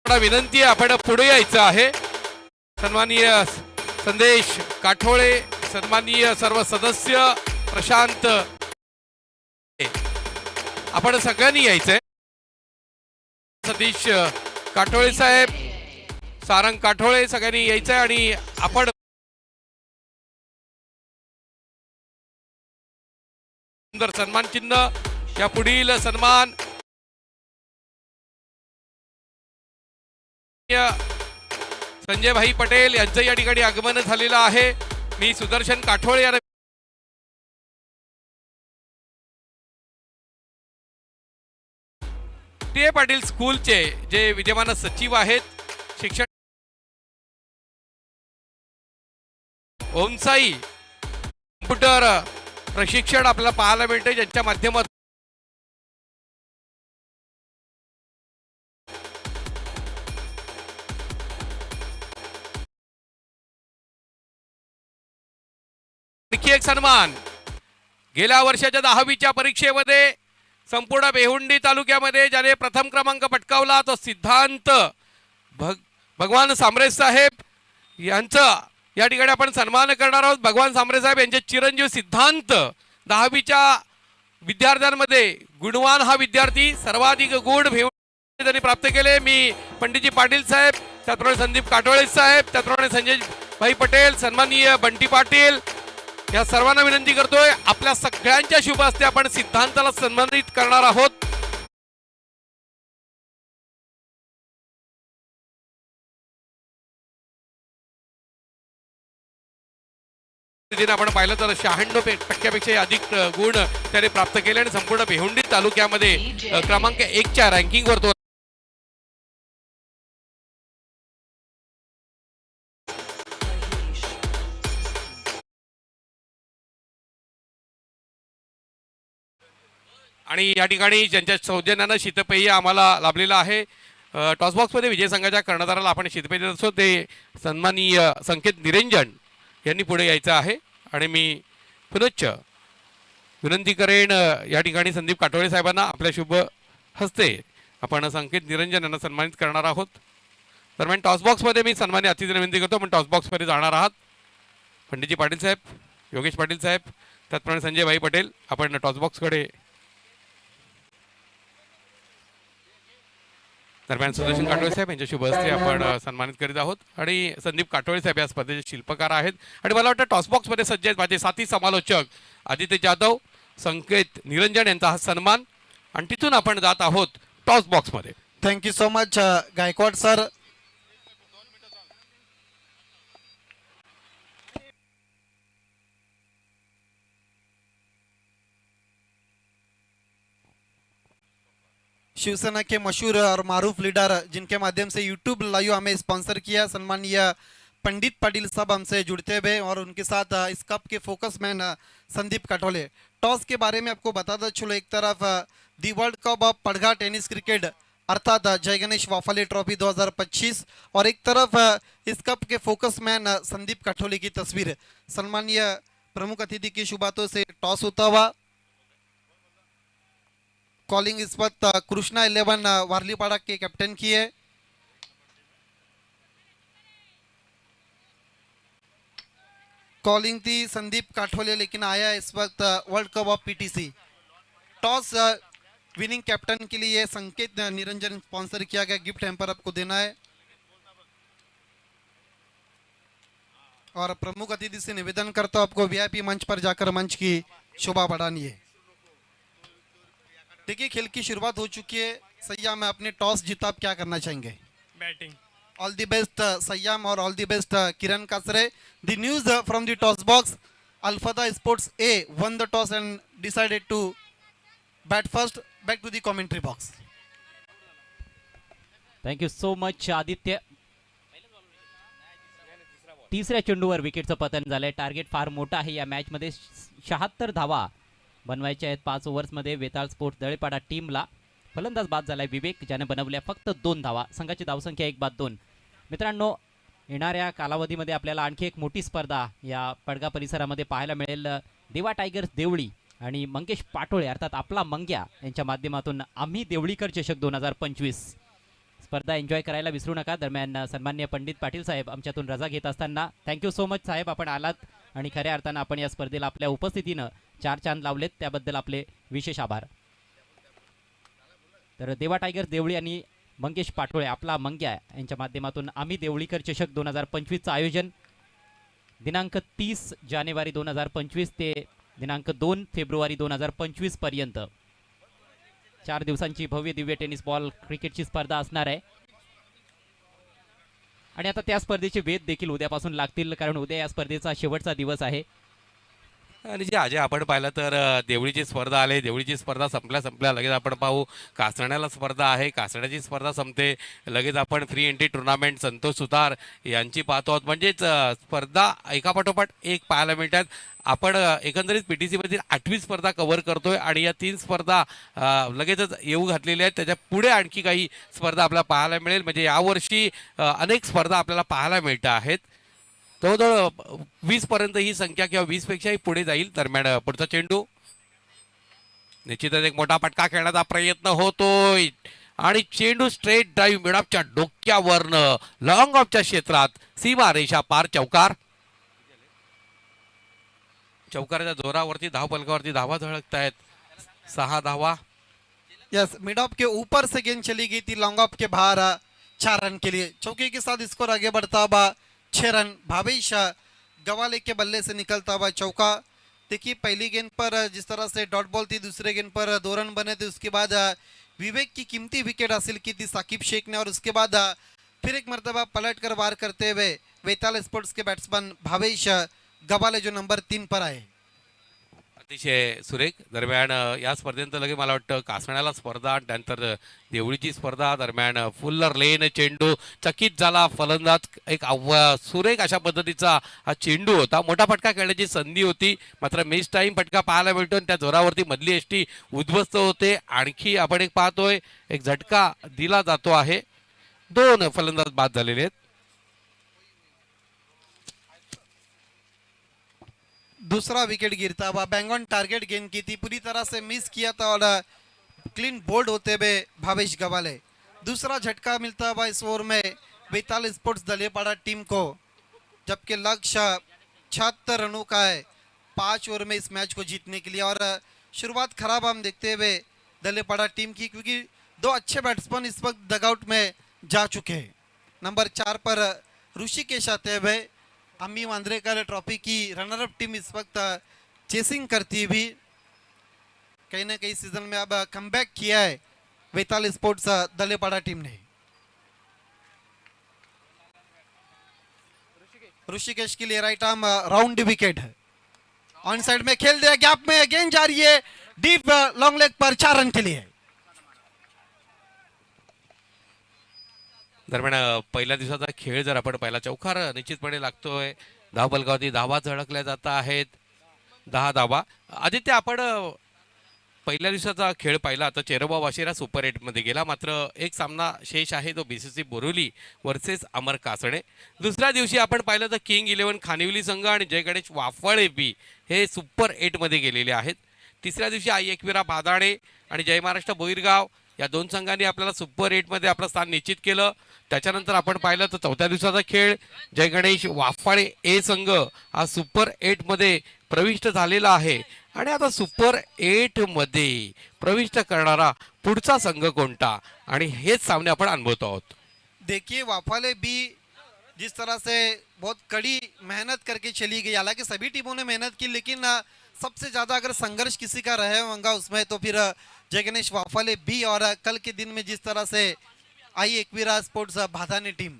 [SPEAKER 3] विनंती आहे आपण पुढे यायचं आहे. सन्माननीय संदेश काठोळे, सन्माननीय सर्व सदस्य, प्रशांत, आपण सगळ्यांनी यायचंय. सतीश काठोळे साहेब, सारंग काठोळे सगळ्यांनी यायचंय आणि आपण सुंदर सन्मान चिन्ह या पुढील सन्मान संजय भाई पटेल यांचं या ठिकाणी आगमन झालेलं आहे. मी सुदर्शन काठोळे यांना टी ए पाटील स्कूलचे जे विद्यमान सचिव आहेत, शिक्षण ओमसाई कम्प्युटर प्रशिक्षण आपल्याला पाहायला मिळते, ज्यांच्या माध्यमातून आणखी एक सन्मान गेल्या वर्षाच्या 10वीच्या परीक्षेमध्ये संपूर्ण बेहुंडी तालुक्यामध्ये ज्याने प्रथम क्रमांक पटकावला तो सिद्धांत भगवान सांबरे साहेब यांचा या ठिकाणी आपण सन्मान करणार आहोत. भगवान सांबरे साहेब यांचे चिरंजीव सिद्धांत 10वीच्या विद्यार्थ्यांमध्ये गुणवान हा विद्यार्थी सर्वाधिक गुण बेहुंडी त्यांनी प्राप्त केले. मी पंडितजी पाटील साहेब, त्याचप्रमाणे संदीप काटोळे साहेब, त्याचप्रमाणे संजय भाई पटेल, सन्माननीय बंटी पाटील या सर्वांना विनंती करतोय आपल्या सगळ्यांच्या शुभ हस्ते आपण सिद्धांताला सन्मानित करणार आहोत. आपण पाहिलं तर 96% अधिक गुण त्याने प्राप्त केले आणि संपूर्ण बेहुंडी तालुक्यामध्ये क्रमांक 1च्या रँकिंगवर तो आणि या ठिकाणी ज्यांच्या सौजन्यानं शीतपेय आम्हाला लाभलेलं आहे. टॉसबॉक्समध्ये विजय संघाच्या कर्णधाराला आपण शीतपेय देत असतो ते सन्माननीय संकेत निरंजन यांनी पुढे यायचं आहे आणि मी पुनश्च विनंती करेन या ठिकाणी संदीप काटोळे साहेबांना आपल्या शुभ हस्ते आपण संकेत निरंजन यांना सन्मानित करणार आहोत. दरम्यान टॉसबॉक्समध्ये मी सन्मान्य अतिथींना विनंती करतो आपण टॉसबॉक्समध्ये जाणार आहात. पंडितजी पाटील साहेब, योगेश पाटील साहेब, त्याचप्रमाणे संजय भाई पटेल आपण टॉसबॉक्सकडे. दरम्यान सुदर्शन काटोळे साहेब यांच्या शुभ हस्ते आपण सन्मानित करीत आहोत आणि संदीप काटोळे साहेब या स्पर्धेचे शिल्पकार आहेत आणि मला वाटतं टॉसबॉक्समध्ये सज्ज आहेत माझे साथी समालोचक आदित्य जाधव, संकेत निरंजन यांचा हा सन्मान आणि तिथून आपण जात आहोत टॉसबॉक्समध्ये.
[SPEAKER 6] Thank you so much Gaikwad sir. Shiv Sena के मशहूर और मारूफ लीडर जिनके माध्यम से यूट्यूब लाइव हमें स्पॉन्सर किया, सम्मानीय पंडित पाटिल साहब हमसे जुड़ते हुए और उनके साथ इस कप के focus man Sandeep Kathole. Toss के बारे में आपको बताता चलो, एक तरफ the world cup of Padgha tennis cricket अर्थात जय गणेश वाफाले ट्रॉफी 2025 और एक तरफ इस कप के फोकस मैन संदीप काठोले की तस्वीर. सम्मानीय प्रमुख अतिथि की शुभ बातों से टॉस होता हुआ. कॉलिंग इस वक्त कृष्णा 11 वारलीपाड़ा के कैप्टन की है. कॉलिंग थी संदीप काठोले लेकिन आया इस वक्त world cup of PTC. Toss winning captain के लिए संकेत निरंजन स्पॉन्सर किया गया गिफ्ट हैम्पर आपको देना है और प्रमुख अतिथि से निवेदन करता हूं आपको वीआईपी मंच पर जाकर मंच की शोभा बढ़ानी है. देखिए खेल की शुरुआत हो चुकी है. सैयाम आपने टॉस जीता, आप क्या करना चाहेंगे?
[SPEAKER 7] Batting.
[SPEAKER 6] All the best Saiyam और all the best Kiran Kasare. The news from the toss box, अल्फादा sports A won the toss and decided to bat first. Back to the commentary box.
[SPEAKER 2] Thank you so much Aditya. तिसऱ्या चेंडूवर विकेटचं पतन झालंय. Target फार मोठं आहे या मॅचमध्ये. 76 धावा बनवायच्या आहेत 5 ओव्हर्समध्ये वेताळ स्पोर्ट्स दळेपाडा टीमला. फलंदाज बाद झालाय विवेक, ज्याने बनवल्या फक्त 2 धावा. संघाची धावसंख्या 1-2. मित्रांनो, येणाऱ्या कालावधीमध्ये आपल्याला आणखी एक मोठी स्पर्धा या पडगा परिसरामध्ये पाहायला मिळेल. देवा टायगर्स देवळी आणि मंगेश पाटोळे अर्थात आपला मंग्या यांच्या माध्यमातून आम्ही देवळीकर चषक 2025 स्पर्धा एन्जॉय करायला विसरू नका. दरम्यान सन्माननीय पंडित पाटील साहेब आमच्यातून रजा घेत असताना थँक्यू सो मच साहेब, आपण आलात आणि खऱ्या अर्थानं आपण या स्पर्धेला आपल्या उपस्थितीनं 4 चांद लावलेत, त्याबद्दल आपले विशेष आभार. तर देवा टायगर्स देवळी आणि मंगेश पाटोळे आपला मंग्या यांच्या माध्यमातून आम्ही देवळीकर चषक 2025चं आयोजन दिनांक 30 जानेवारी 2025 ते दिनांक 2 फेब्रुवारी 2025 पर्यंत 4 दिवसांची भव्य दिव्य टेनिस बॉल क्रिकेटची स्पर्धा असणार आहे. आणि आता त्या स्पर्धेचे वेध देखील उद्यापासून लागतील, कारण उद्या या स्पर्धेचा शेवटचा दिवस आहे.
[SPEAKER 3] आणि जे अजय आपण पाहिलं तर देवळीची स्पर्धा आली, देवळीची स्पर्धा संपल्या लगेच आपण पाहू कासण्याला स्पर्धा आहे, कासण्याची स्पर्धा संपते लगेच आपण फ्री एंट्री टुर्नामेंट संतोष सुतार यांची पाहतो आहोत. म्हणजेच स्पर्धा एकापाठोपाठ एक पाहायला मिळतात. आपण एकंदरीत PTC मधील 8वी स्पर्धा कव्हर करतोय आणि या 3 स्पर्धा लगेचच येऊ घातलेल्या आहेत. त्याच्या पुढे आणखी काही स्पर्धा आपल्याला पाहायला मिळेल. म्हणजे यावर्षी अनेक स्पर्धा आपल्याला पाहायला मिळत आहेत. जवळजवळ 20 पर्यंत ही संख्या किंवा 20 पेक्षाही पुढे जाईल. दरम्यान पुढचा चेंडू निश्चितच एक मोठा फटका खेळण्याचा प्रयत्न होतोय आणि चेंडू स्ट्रेट ड्राईव्ह मिडऑफच्या डोक्यावरनं लॉंग ऑफच्या क्षेत्रात सीमा रेषा पार. चौकाराच्या जोरावरती धावफलकावरती धावा झळकतायत. 6 धावा.
[SPEAKER 6] यस, मिड ऑफ के ऊपर से गेंद चली गई थी लॉन्ग ऑफ के बाहर 4 रन के लिए. चौके के साथ स्कोर आगे बढ़ता हुआ 6 रन. भावेश गवाले के बल्ले से निकलता हुआ चौका. देखिए पहली गेंद पर जिस तरह से डॉट बॉल थी, दूसरे गेंद पर 2 रन बने थे. उसके बाद विवेक की कीमती विकेट हासिल की थी साकिब शेख ने, और उसके बाद फिर एक मरतबा पलट कर वार करते हुए वेताल स्पोर्ट्स के बैट्समैन भावेश गवाले जो नंबर 3 पर आए.
[SPEAKER 3] अतिशय सुरेख. दरम्यान या स्पर्धेनंतर लगे मला वाटतं कासण्याला स्पर्धा, त्यानंतर देवळीची स्पर्धा. दरम्यान फुल्लर लेन चेंडू चकित झाला फलंदाज. एक सुरेख अशा पद्धतीचा हा चेंडू होता. मोठा फटका खेळण्याची संधी होती, मात्र मिस टाईम फटका पाहायला मिळतो आणि त्या जोरावरती मधली एसटी उद्ध्वस्त होते. आणखी आपण एक पाहतोय एक झटका दिला जातो आहे. 2 फलंदाज बाद झालेले आहेत.
[SPEAKER 6] दूसरा विकेट गिरता हुआ बैंग ऑन टारगेट गेंद की थी, पूरी तरह से मिस किया था और क्लीन बोल्ड होते हुए भावेश गवाले. दूसरा झटका मिलता हुआ इस ओवर में बेताल स्पोर्ट्स दलेपाड़ा टीम को, जबकि लक्ष्य 76 रनों का है 5 ओवर में इस मैच को जीतने के लिए. और शुरुआत खराब हम देखते हुए दलेपाड़ा टीम की, क्योंकि 2 अच्छे बैट्समैन इस वक्त डगआउट में जा चुके हैं. नंबर 4 पर ऋषिकेश आते हुए अम्मी मांद्रेकर ट्रॉफी की रनर अप टीम इस वक्त चेसिंग करती हुई कहीं ना कहीं सीजन में अब कमबैक किया है वेताल स्पोर्ट्स दलेपाड़ा टीम ने. ऋषिकेश के लिए राइट आर्म राउंड विकेट है. ऑन साइड में खेल दिया, गैप में गेंद जा रही है डीप लॉन्ग लेग पर 4 रन के लिए.
[SPEAKER 3] दरम्यान पहिल्या दिवसाचा खेळ जर आपण पाहिला, चौकार निश्चितपणे लागतोय. धावफलकावरती धावा झळकल्या जात आहेत. 10 धावा. आदित्य, आपण पहिल्या दिवसाचा खेळ पाहिला तर चेरोबा वाशिरा सुपर 8 मध्ये गेला, मात्र एक सामना शेष आहे तो BCC बोरिवली वर्सेस अमर कासणे. दुसऱ्या दिवशी आपण पाहिलं तर किंग 11 खानिवली संघ आणि जय गणेश वाफळे बी हे सुपर 8 मध्ये गेलेले आहेत. तिसऱ्या दिवशी आई एकविरा बादाणे आणि जय महाराष्ट्र बोईरगाव या 2 संघांनी आपल्याला सुपर 8 मध्ये आपलं स्थान निश्चित केलं. त्याच्यानंतर आपण पाहिलं तर चौथ्या दिवसाचा खेळ जय गणेश वाफाळे ए संघ हा सुपर 8 मध्ये प्रविष्ट झालेला आहे. आणि आता सुपर 8 मध्ये प्रविष्ट करणारा पुढचा संघ कोणता, आणि हेच सामने आपण अनुभवतो आहोत.
[SPEAKER 6] देखिए वाफाले भी जिस तरह से बहुत कड़ी मेहनत करके चली गई, हालांकि सभी टीमों ने मेहनत की, लेकिन सबसे ज़्यादा अगर संघर्ष किसी का रहे होगा उसमें तो फिर जय गणेश वाफाले भी. और कल के दिन में जिस तरह से आई एकवीरा स्पोर्ट्स भादानी टीम.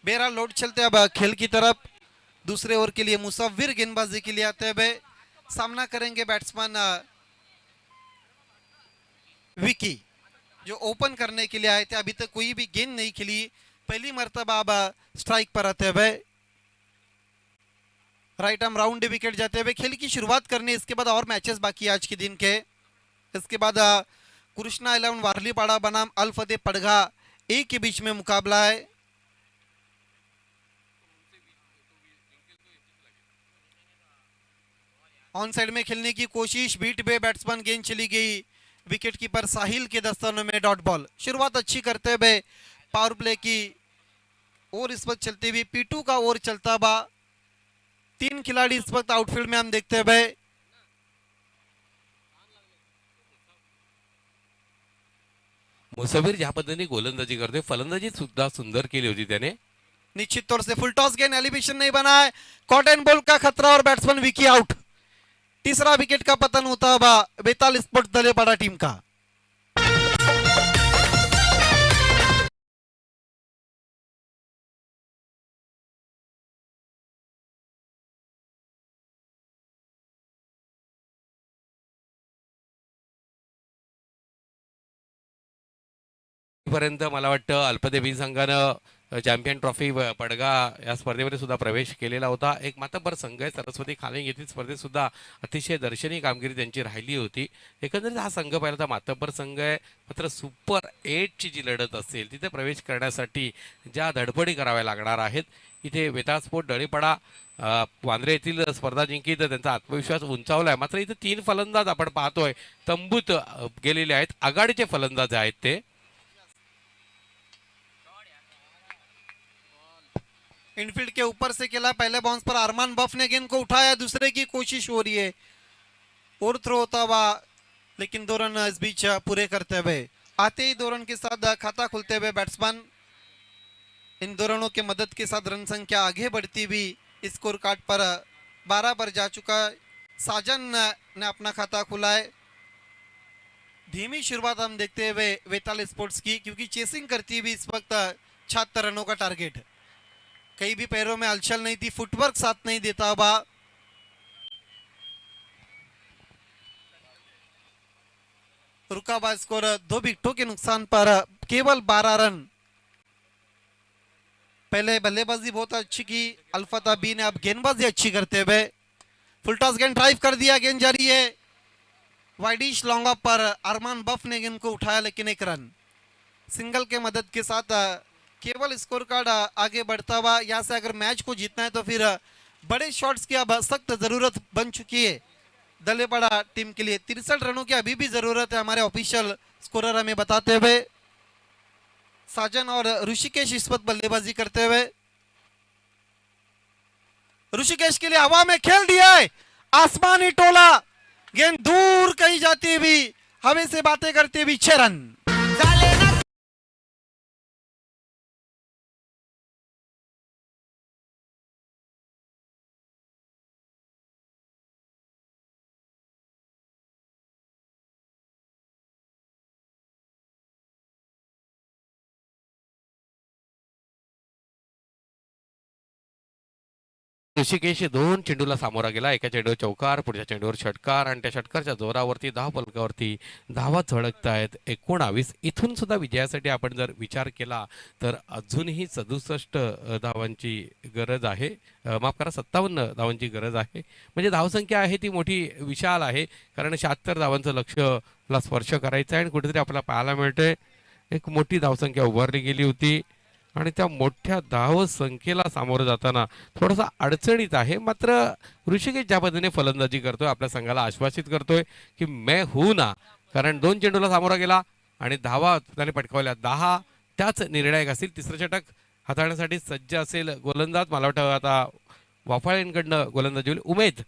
[SPEAKER 6] बहरहाल लौट चलते अब खेल की तरफ. दूसरे ओवर के लिए मुसव्विर गेंदबाजी के लिए आते हुए सामना करेंगे बैट्समैन विकी, जो ओपन करने के लिए आए थे. अभी तक कोई भी गेंद नहीं खेली, पहली मर्तबा अब स्ट्राइक पर आते हुए राइट आर्म राउंड विकेट जाते हुए खेल की शुरुआत करनी। इसके बाद और मैचेस बाकी आज के दिन के। इसके बाद कृष्णा 11 वारलीपाड़ा बनाम अल फतेह पड़गा ए के बीच में मुकाबला है। ऑन साइड में खेलने की कोशिश, बीट पे बैट्समैन गेंद चली गई, विकेट कीपर साहिल के दस्तानों में डॉट बॉल। शुरुआत अच्छी करते हुए पावर प्ले की और इस वक्त चलते हुए P2 का ओवर चलता हुआ 3 खिलाड़ी इस वक्त आउटफील्ड में हम देखते हुए।
[SPEAKER 3] मुसाफिर ज्या पद्धतीने गोलंदाजी करतोय, फलंदाजी सुद्धा सुंदर केली होती त्याने।
[SPEAKER 6] निश्चित तौर से फुल टॉस गेंद, एलिवेशन नहीं बना है, कॉटन बॉल का खतरा और बैट्समैन विकी आउट। तीसरा विकेट का पतन होता हुआ बेताल स्पोर्ट्स दलेपाड़ा टीम का।
[SPEAKER 3] पर्यंत मला वाटतं अल्पदेवी संघानं चॅम्पियन ट्रॉफी पडगा या स्पर्धेमध्ये सुद्धा प्रवेश केलेला होता। एक मातब्बर संघ आहे सरस्वती खालिंग येथील स्पर्धेत सुद्धा अतिशय दर्शनीय कामगिरी त्यांची राहिली होती। एकंदरीत हा संघ पाहिला तर मातब्बर संघ आहे, मात्र सुपर 8ची जी लढत असेल तिथे प्रवेश करण्यासाठी ज्या धडपडी कराव्या लागणार आहेत, इथे वेताळ स्पोर्ट डळीपाडा वांद्रे येथील स्पर्धा जिंकली तर त्यांचा आत्मविश्वास उंचावलाय। मात्र इथे 3 फलंदाज आपण पाहतोय तंबूत गेलेले आहेत, आघाडीचे फलंदाज आहेत ते।
[SPEAKER 6] इनफील्ड के ऊपर से खेला, पहले बाउंस पर अरमान बफ ने गेंद को उठाया, दूसरे की कोशिश हो रही है और थ्रो होता हुआ, लेकिन 2 रन इस बीच पूरे करते हुए आते ही 2 रन के साथ खाता खुलते हुए बैट्समैन इन 2 रनों के मदद के साथ रन संख्या आगे बढ़ती हुई स्कोर कार्ड पर 12 पर जा चुका। साजन ने अपना खाता खुला है। धीमी शुरुआत हम देखते हुए वेताल स्पोर्ट्स की, क्योंकि चेसिंग करती हुई इस वक्त 76 रनों का टारगेट। कहीं भी पैरों में हलचल नहीं थी, फुटवर्क साथ नहीं देता हुआ। रुका हुआ स्कोर 2 विकेटों के नुकसान पर केवल 12 रन। पहले बल्लेबाजी बहुत अच्छी की अल्फता बी ने, अब गेंदबाजी अच्छी करते हुए फुल टॉस गेंद ड्राइव कर दिया, गेंद जारी है वाइडिश लॉन्ग ऑफ पर अरमान बफ ने गेंद को उठाया, लेकिन 1 रन। सिंगल के मदद के साथ केवल स्कोर कार्ड आगे बढ़ता हुआ। यहाँ से अगर मैच को जीतना है तो फिर बड़े शॉट्स की अब सख्त जरूरत बन चुकी है दलेपाड़ा टीम के लिए। 63 रनों की अभी भी जरूरत है, हमारे ऑफिशियल स्कोरर हमें बताते हुए। साजन और ऋषिकेश इस वक्त बल्लेबाजी करते हुए। ऋषिकेश के लिए हवा में खेल दिया है, आसमानी टोला, गेंद दूर कहीं जाती हुई, हवा से बातें करते हुए 6 रन।
[SPEAKER 3] ऋषिकेश 2 चेंडूला सामोरा गेला, एका चेंडूवर चौकार, पुढच्या चेंडूवर षटकार आणि त्या षटकारच्या जोरावरती धावफलकावरती धावा झळकतायत 19। इथून सुद्धा विजयासाठी आपण जर विचार केला तर अजूनही 67 धावांची गरज आहे, माफ करा 57 धावांची गरज आहे। म्हणजे धावसंख्या आहे ती मोठी विशाल आहे, कारण 76 धावांचं लक्ष्यला स्पर्श करायचं आहे आणि कुठेतरी आपल्याला पाहायला मिळतंय एक मोठी धावसंख्या उभारली गेली होती आणि त्या मोठ्या धाव संख्येला सामोरं जाताना थोडासा अडचणीत आहे। मात्र ऋषिकेश ज्या पद्धतीने फलंदाजी करतोय, आपल्या संघाला आश्वासित करतोय की मैं हूं ना, कारण 2 चेंडूला सामोरा गेला आणि धावा त्याने पटकावल्या 10, त्याच निर्णायक असतील। तिसरं षटक हाताळण्यासाठी सज्ज असेल गोलंदाज, मला वाटतं आता वाफाळेंकडनं गोलंदाजी होईल, उमेद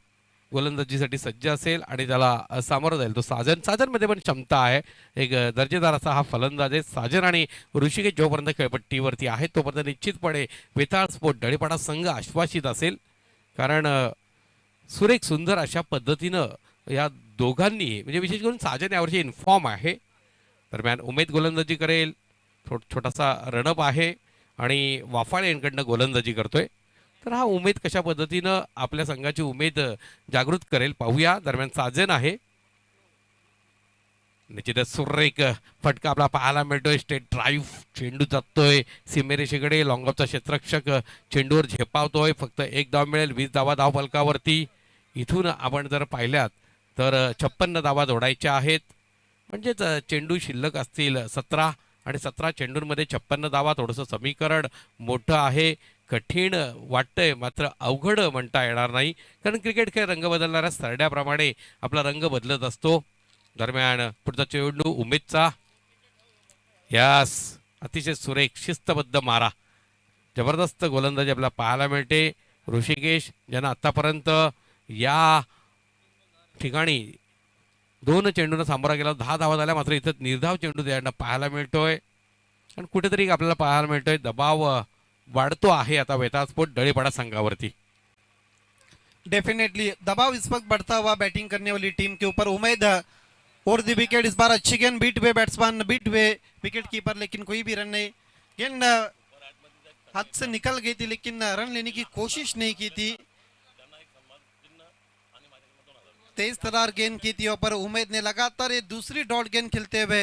[SPEAKER 3] गोलंदाजीसाठी सज्ज असेल आणि त्याला सामोरं जाईल तो साजनमध्ये पण क्षमता आहे, एक दर्जेदार असा हा फलंदाज आहे साजन। आणि ऋषिकेश जोपर्यंत खेळपट्टीवरती आहे तोपर्यंत निश्चितपणे वेताळ स्पोर्ट डळीपाडा संघ आश्वासित असेल, कारण सुरेख सुंदर अशा पद्धतीनं या दोघांनी, म्हणजे विशेष करून साजन यावरची इन्फॉर्म आहे। दरम्यान उमेद गोलंदाजी करेल, छोटासा रणअप आहे आणि वाफाळे यांकडनं गोलंदाजी करतोय। तर हा उमेद कशा पद्धतीनं आपल्या संघाची उमेद जागृत करेल पाहूया। दरम्यान साजन आहे, निश्चितच सुरेख फटका आपला पाहायला मिळतोय. स्टेट ड्राईव्ह चेंडू जातोय सीमेरेषेकडे. लॉंग ऑफचा क्षेत्ररक्षक चेंडूवर झेपावतोय. फक्त एक धाव मिळेल 20 धावा धाव फलकावरती. इथून आपण जर पाहिल्यात तर 56 धावा जोडायच्या आहेत. म्हणजेच चेंडू शिल्लक असतील 17 आणि 17 चेंडूंमध्ये 56 धावा. थोडंसं समीकरण मोठं आहे, कठीण वाटतंय, मात्र अवघड म्हणता येणार नाही, कारण क्रिकेट खेळ रंग बदलणाऱ्या सरड्याप्रमाणे आपला रंग बदलत असतो. दरम्यान पुढचा चेंडू उमेदचा. यास अतिशय सुरेख शिस्तबद्ध मारा. जबरदस्त गोलंदाजी आपल्याला पाहायला मिळते. ऋषिकेश ज्यांना आतापर्यंत या ठिकाणी 2 चेंडूंना सामोरा गेला, 10 धावा झाल्या, मात्र इथं निर्धाव चेंडू त्यांना पाहायला मिळतोय. आणि कुठेतरी आपल्याला पाहायला मिळतोय दबाव वाढतो आहे आता वेताळस्फोट डळेपाडा संघावरती.
[SPEAKER 6] डेफिनेटली दबाव इस वक्त बढ़ता हुआ बैटिंग करने वाली टीम के ऊपर. उम्मीद और दी विकेट इस बार अच्छी गेंद बीट हुए बैट्समैन, बीट हुए विकेट कीपर, लेकिन कोई भी रन नहीं. गेंद हाथ से निकल गई थी लेकिन रन लेने की कोशिश नहीं की थी. तेज तरार गेंद की थी और उम्मीद ने लगातार ये दूसरी डॉट गेंद खेलते हुए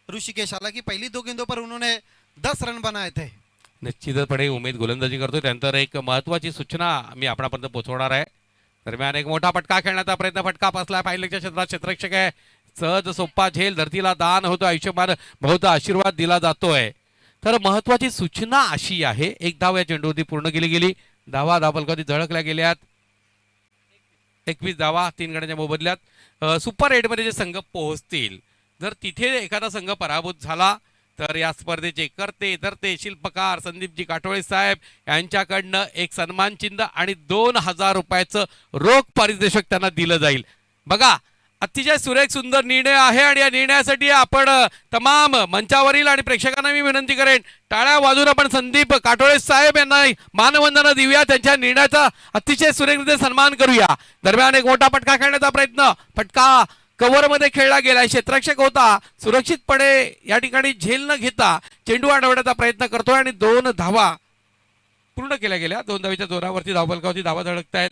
[SPEAKER 6] ऋषिकेश, हालांकि पहली 2 गेंदों पर उन्होंने 10 रन बनाए थे.
[SPEAKER 3] निश्चितपणे उमेद गोलंदाजी करतोय. त्यानंतर एक महत्वाची सूचना मी आपणापर्यंत पोहोचवणार आहे. दरम्यान एक मोठा फटका खेळण्याचा प्रयत्न, फटका बसला पाहिलेच्या क्षेत्रात. क्षेत्ररक्षक आहे, सहज सोप्पा झेल, धरतीला दान होतो, आयुष्यमान बहुत आशीर्वाद दिला जातोय. तर महत्वाची सूचना अशी आहे, एक धाव या चेंडूवरती पूर्ण केली गेली. धावा धावफलकावरती झळकल्या गेल्यात 21 धावा 3 गड्यांच्या मोबदल्यात. सुपर 8 मध्ये जे संघ पोहोचतील, जर तिथे एखादा संघ पराभूत झाला तर या स्पर्धेचे करते धरते शिल्पकार संदीपजी काटोळे साहेब यांच्याकडनं एक सन्मान चिन्ह आणि 2000 रुपयाचं रोख पारितोषिक त्यांना दिलं जाईल. बघा, अतिशय सुरेख सुंदर निर्णय आहे आणि या निर्णयासाठी आपण तमाम मंचावरील आणि प्रेक्षकांना मी विनंती करेन, टाळ्या वाजवून आपण संदीप काटोळे साहेब यांना मानवंदना देऊया, त्यांच्या निर्णयाचा अतिशय सुरेखरित्या सन्मान करूया. दरम्यान एक मोठा फटका खेळण्याचा प्रयत्न, फटका कव्हर मध्ये खेळला गेला. क्षेत्ररक्षक होता, सुरक्षितपणे या ठिकाणी झेल न घेता चेंडू अडवण्याचा प्रयत्न करतोय आणि 2 धावा पूर्ण केल्या गेल्या. 2 धावीच्या जोरावरती धावफलकावरती धावा धडकतायत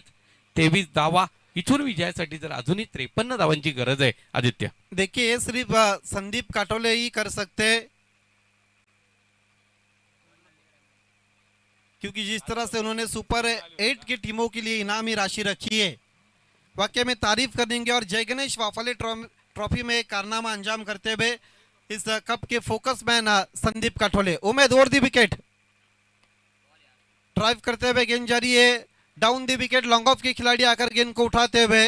[SPEAKER 3] 23 धावा. इथून विजयासाठी जर अजूनही 53 धावांची गरज आहे आदित्य.
[SPEAKER 6] देखिए ये सिर्फ संदीप काटोले ही कर सकते, क्योंकि जिस तरह से उन्होंने सुपर 8 की टीमों के लिए इनामी राशि रखी है, वाकई में तारीफ करेंगे. और जय गणेश वाफाले ट्रॉफी में एक कारनामा अंजाम करते हुए इस कप के फोकस मैन संदीप काटोले. उम्मीद और दी विकेट ड्राइव करते हुए गेंद जारी है, down the wicket. Long off के खिलाड़ी आकर गेंद को उठाते हुए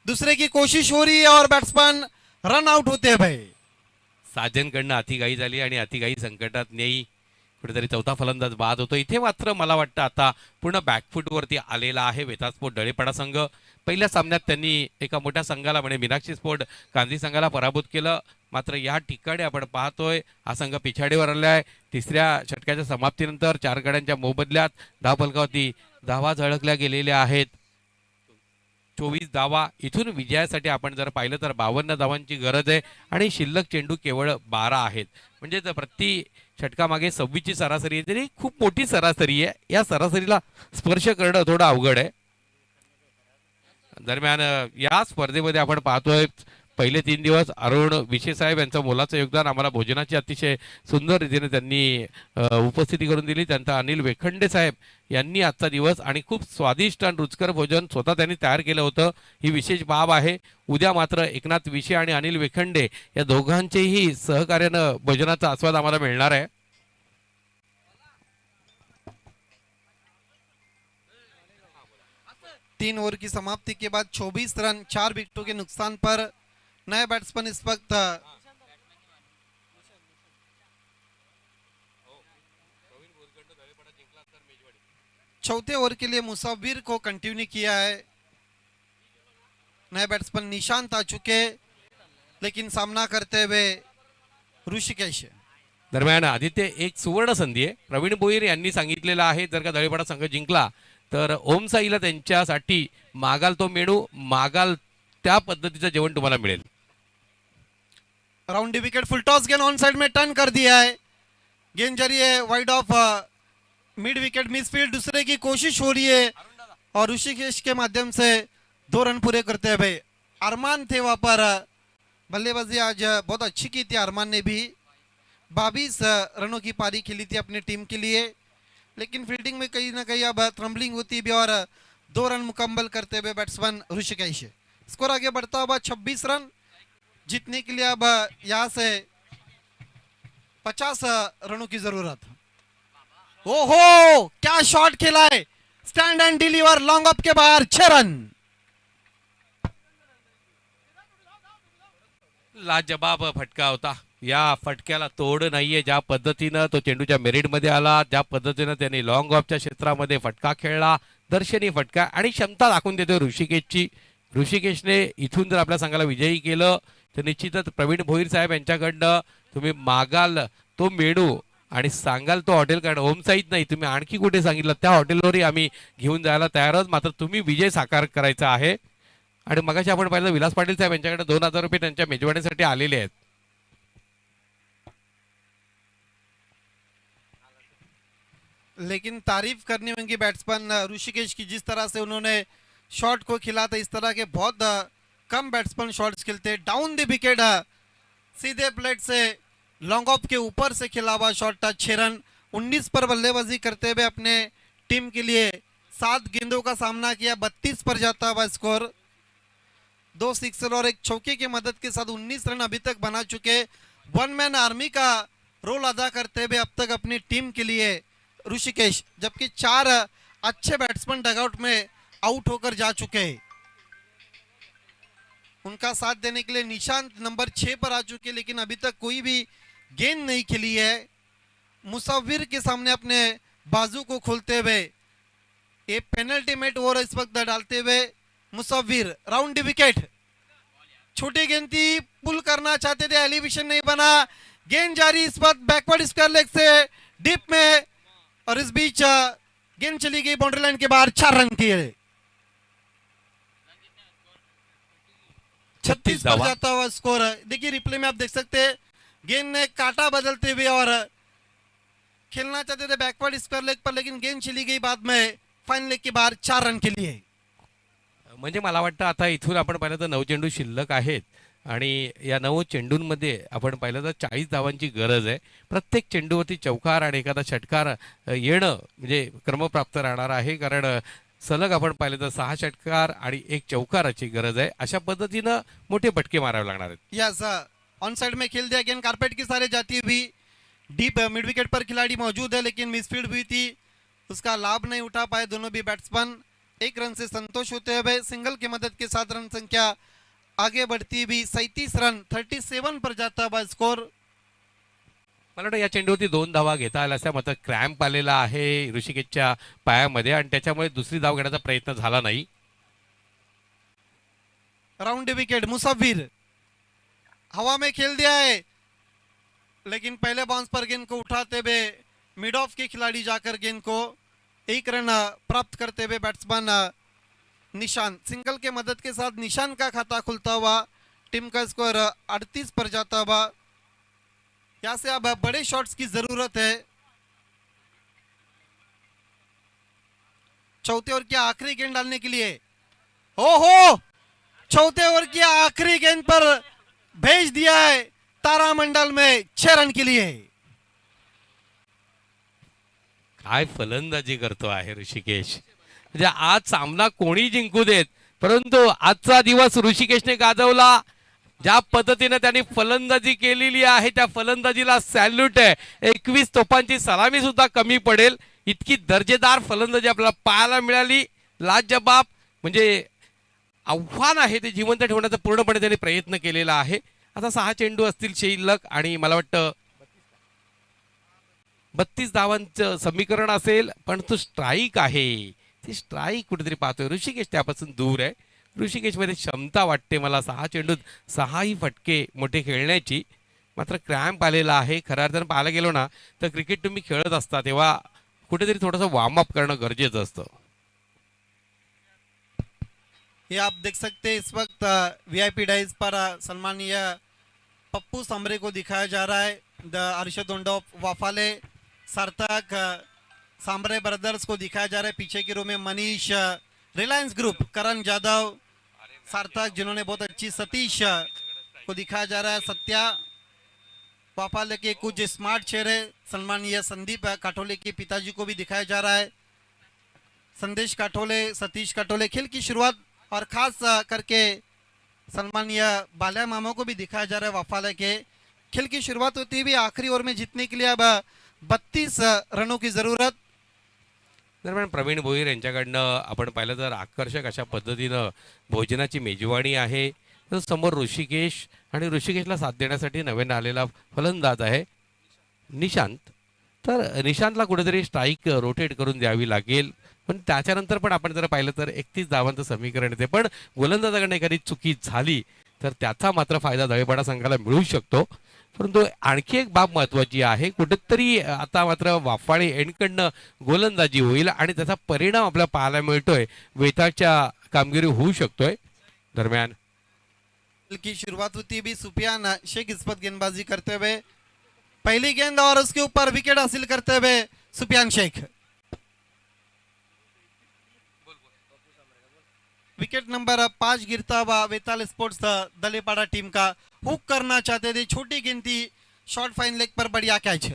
[SPEAKER 6] दूसरे की कोशिश हो रही है और बैट्समैन रन आउट होते हुए.
[SPEAKER 3] साजनकडनं अतिघाई झाली आणि अतिघाई संकटात नेई. कुठेतरी चौथा फलंदाज बाद होतो. इथे मात्र मला वाटतं आता पूर्ण बॅकफूटवरती आलेला आहे वेताळस्फोट डळेपाडा संघ. पहिल्या सामन्यात त्यांनी एका मोठ्या संघाला म्हणजे मीनाक्षी स्पोर्ट गांधी संघाला पराभूत केलं, मात्र या ठिकाणी आपण पाहतोय हा संघ पिछाडीवर आलाय. तिसऱ्या षटकाच्या समाप्तीनंतर 4 गड्यांच्या मोबदल्यात धावफलकावरती धावा झळकल्या गेलेल्या आहेत 24 धावा. इथून विजयासाठी आपण जर पाहिलं तर 52 धावांची गरज आहे आणि शिल्लक चेंडू केवळ 12 आहेत. म्हणजे प्रति षटकामागे 26 ची सरासरी आहे, तरी खूप मोठी सरासरी आहे. या सरासरीला स्पर्श करणं थोडं अवघड आहे. दरम्यान या स्पर्धेमध्ये आपण पाहतोय पहिले 3 दिवस अरुण विशे साहेब यांचं मोलाचं योगदान, आम्हाला भोजनाची अतिशय सुंदर रीतीने त्यांनी उपस्थिती करून दिली. त्यानंतर अनिल वेखंडे साहेब यांनी आजचा दिवस आणि खूप स्वादिष्ट आणि रुचकर भोजन स्वतः त्यांनी तयार केलं होतं, ही विशेष बाब आहे. उद्या मात्र एकनाथ विशे आणि अनिल वेखंडे या दोघांचेही सहकार्यानं भोजनाचा आस्वाद आम्हाला मिळणार आहे.
[SPEAKER 6] तीन ओवर की समाप्ति के बाद 24 रन 4 विकेटों के नुकसान पर नए बैट्समैन इस वक्त चौथे ओवर के लिए मुसाफिर को कंटिन्यू किया है. नए बैट्समैन निशांत आ चुके, लेकिन सामना करते हुए ऋषिकेश.
[SPEAKER 3] दरम्यान आदित्य एक सुवर्ण संधी आहे. प्रवीण भोईर यांनी सांगितलेलं आहे, जर का डळेपाडा संघ जिंकला तर ओम साईला त्यांच्यासाठी मागाल तो मेनू, मागाल त्या पद्धतीचं जेवण तुम्हाला मिळेल.
[SPEAKER 6] राउंड डी विकेट, फुल टॉस गेंद ऑन साइड में टर्न कर दिया है. गेंद जारी है wide of mid wicket, misfield. दूसरे की कोशिश हो रही है और ऋषिकेश के माध्यम से 2 रन पूरे करते हुए अरमान थे वहां पर बल्लेबाजी आज बहुत अच्छी की थी अरमान ने भी 22 रनों की पारी खेली थी अपनी टीम के लिए, लेकिन फील्डिंग में कहीं ना कहीं अब ट्रम्बलिंग होती भी और 2 रन मुकम्मल करते हुए बैट्समैन ऋषिकेश। स्कोर आगे बढ़ता हुआ 26 रन। जीतने के लिए अब यहाँ से 50 रनों की जरूरत। ओहो क्या शॉट खेला है, stand and deliver long off के बाहर 6 रन।
[SPEAKER 3] लाजबाब फटका होता, या फटक्याला तोड नाहीये. ज्या पद्धतीनं तो चेंडूच्या मेरिटमध्ये आला, ज्या पद्धतीनं त्यांनी लॉंग ऑफच्या क्षेत्रामध्ये फटका खेळला, दर्शनी फटका आणि क्षमता दाखवून देतो ऋषिकेशची. ऋषिकेशने इथून जर आपल्या संघाला विजयी केलं तर निश्चितच प्रवीण भोईर साहेब यांच्याकडनं तुम्ही मागाल तो मेनू आणि सांगाल तो हॉटेल, कारण होम साईट नाही, तुम्ही आणखी कुठे सांगितलं त्या हॉटेलवरही आम्ही घेऊन जायला तयारच. मात्र तुम्ही विजय साकार करायचा आहे. आणि मगाशी आपण पाहिलं विलास पाटील साहेब यांच्याकडे 2000 रुपये त्यांच्या मेजवानीसाठी आलेले आहेत.
[SPEAKER 6] लेकिन तारीफ करनी होगी बैट्समैन ऋषिकेश की, जिस तरह से उन्होंने शॉट को खिला था। इस तरह के बहुत कम बैट्समैन शॉट्स खेलते। डाउन द विकेट सीधे प्लेट से लॉन्ग ऑफ के ऊपर से खिला हुआ शॉट था। 6 रन 19 पर बल्लेबाजी करते हुए अपने टीम के लिए 7 गेंदों का सामना किया। 32 पर जाता हुआ स्कोर। 2 सिक्सर और 1 चौके की मदद के साथ 19 रन अभी तक बना चुके। वन मैन आर्मी का रोल अदा करते हुए अब तक अपनी टीम के लिए ऋषिकेश, जबकि 4 अच्छे बैट्समैन डगआउट में आउट होकर जा चुके हैं। उनका साथ देने के लिए निशांत नंबर 6 पर आ चुके, लेकिन अभी तक कोई भी गेंद नहीं खेली है। मुसव्विर के सामने अपने बाजू को खोलते हुए ये पेनल्टी मेट ओवर इस वक्त डालते हुए मुसव्विर राउंड द विकेट। छोटी गेंद थी, पुल करना चाहते थे, एलिवेशन नहीं बना। गेंद जारी इस वक्त बैकवर्ड स्क्वायर लेग से डीप में, और इस बीच गेंद चली गई बाउंड्री लाइन के बाहर। 4 रन किए। 36 पर जाता हुआ स्कोर। देखिए रिप्ले में आप देख सकते हैं गेंद ने काटा बदलते हुए और खेलना चाहते थे बैकवर्ड स्क्वायर लेग पर, लेकिन गेंद चली गई बाद में फाइन लेग के बाहर 4 रन के लिए।
[SPEAKER 3] म्हणजे मला वाटतं आता इथून आपण पाहिलं तर 9 चेंडू शिल्लक आहेत आणि या 9 चेंडूंमध्ये आपण पाहिलं तर 40 धावांची गरज आहे. प्रत्येक चेंडूवरती चौकार आणि एखादा षटकार येणं म्हणजे क्रमप्राप्त राहणार आहे, कारण सलग आपण पाहिलं तर 6 षटकार आणि 1 चौकाराची गरज आहे. अशा पद्धतीनं मोठे फटके मारावे लागणार आहेत.
[SPEAKER 6] यस ऑन साइड में खेल दिया। गेंद कारपेट की सारे जाती हुई डीप मिड विकेट पर खिलाड़ी मौजूद है, लेकिन मिसफील्ड हुई थी, उसका लाभ नहीं उठा पाए दोनों भी बैट्समैन। 1 रन से संतोष होते हुए सिंगल की मदद के साथ रन संख्या आगे बढ़ती हुई 37 रन 37 पर जाता हुआ स्कोर।
[SPEAKER 3] मला वाटतं या चेंडूवरती 2 धावा घेता आल्या असत्या, मात्र क्रॅम्प आलेला आहे ऋषिकेशच्या पायामध्ये आणि त्याच्यामुळे दुसरी धाव घेण्याचा प्रयत्न झाला नाही.
[SPEAKER 6] राउंड विकेट मुसव्विर हवा में खेल दिया है, लेकिन पहले बाउंस पर गेंद को उठाते हुए मिड ऑफ के खिलाड़ी जाकर गेंद को 1 रन प्राप्त करते हुए बैट्समैन निशान। सिंगल के मदद के साथ निशान का खाता खुलता हुआ टीम का स्कोर 38 पर जाता हुआ। यहाँ से अब बड़े शॉट्स की जरूरत है। चौथे ओवर की आखिरी गेंद डालने के लिए, ओहो चौथे ओवर की आखिरी गेंद पर भेज दिया है तारामंडल में 6 रन के लिए।
[SPEAKER 3] काय फलंदाजी करतो आहे ऋषिकेश. म्हणजे आज सामना कोणी जिंकू देत, परंतु आजचा दिवस ऋषिकेशने गाजवला. ज्या पद्धतीने त्यांनी फलंदाजी केलेली आहे त्या फलंदाजीला सॅल्यूट आहे. 21 तोफांची सलामी सुद्धा कमी पडेल इतकी दर्जेदार फलंदाजी आपल्याला पाहायला मिळाली. लाजबाब म्हणजे आव्हान आहे ते जिवंत ठेवण्याचा पूर्णपणे त्यांनी प्रयत्न केलेला आहे. आता 6 चेंडू असतील शिल्लक आणि मला वाटतं 32 धावांचं समीकरण असेल, पण तो स्ट्राईक आहे, ती स्ट्राईक कुठेतरी पाहतोय. ऋषिकेश त्यापासून दूर आहे. ऋषिकेशमध्ये क्षमता वाटते मला 6 चेंडूत 6ही फटके मोठे खेळण्याची, मात्र क्रॅम्प आलेला आहे. खऱ्या अर्थानं पाहायला गेलो ना तर क्रिकेट तुम्ही खेळत असता तेव्हा कुठेतरी थोडंसं वॉर्मअप करणं गरजेचं असतं.
[SPEAKER 6] ये आप देख सकते हैं इस वक्त वीआईपी डाइस पर सम्मानीय पप्पू समरे को दिखाया जा रहा है। The Arshad of Wafale Sarthak Sambare brothers को दिखाया जा रहा है। पीछे की रो में मनीष, रिलायंस ग्रुप, करण जादव, सार्थक जिन्होंने बहुत अच्छी, सतीश को दिखाया जा रहा है। सत्या वाफाले के कुछ स्मार्ट चेहरे सम्मानीय संदीप काठोले के पिताजी को भी दिखाया जा रहा है। संदेश काठोले, सतीश काठोले खेल की शुरुआत और खास करके सम्मानीय बाल्या मामा को भी दिखाया जा रहा है। वाफाले के खेल की शुरुआत होती हुई आखिरी ओवर में जीतने के लिए अब 32 रनों की जरूरत।
[SPEAKER 3] दरम्यान प्रवीण भोईर यांच्याकडनं आपण पाहिलं तर आकर्षक अशा पद्धतीनं भोजनाची मेजवानी आहे। तर समोर ऋषिकेश आणि ऋषिकेशला साथ देण्यासाठी नव्याने आलेला फलंदाज आहे निशांत। तर निशांतला कुठेतरी स्ट्राईक रोटेट करून द्यावी लागेल, पण त्याच्यानंतर पण आपण जर पाहिलं तर 31 धावांचं समीकरण येते। पण गोलंदाजाकडनं एखादी चुकी झाली तर त्याचा मात्र फायदा दळेपाडा संघाला मिळू शकतो। परंतु आणखी एक बाब महत्त्वाची आहे, कुठेतरी आता मात्र वाफाळे एंडकडनं गोलंदाजी होईल आणि त्याचा परिणाम आपल्याला पाहायला मिळतोय, वेताळच्या कामगिरी होऊ शकतोय। दरम्यान
[SPEAKER 6] की शुरुआत होती भी सुफियान शेख इस पर गेंदबाजी करते हुए, पहली गेंद और उसके ऊपर विकेट हासिल करते हुए सुफियान शेख। विकेट नंबर 5 गिरता हुआ वेताल स्पोर्ट्स दलेपाड़ा टीम का। हुक करना चाहते थे, छोटी गिनती, शॉर्ट फाइन लेग पर बढ़िया कैच।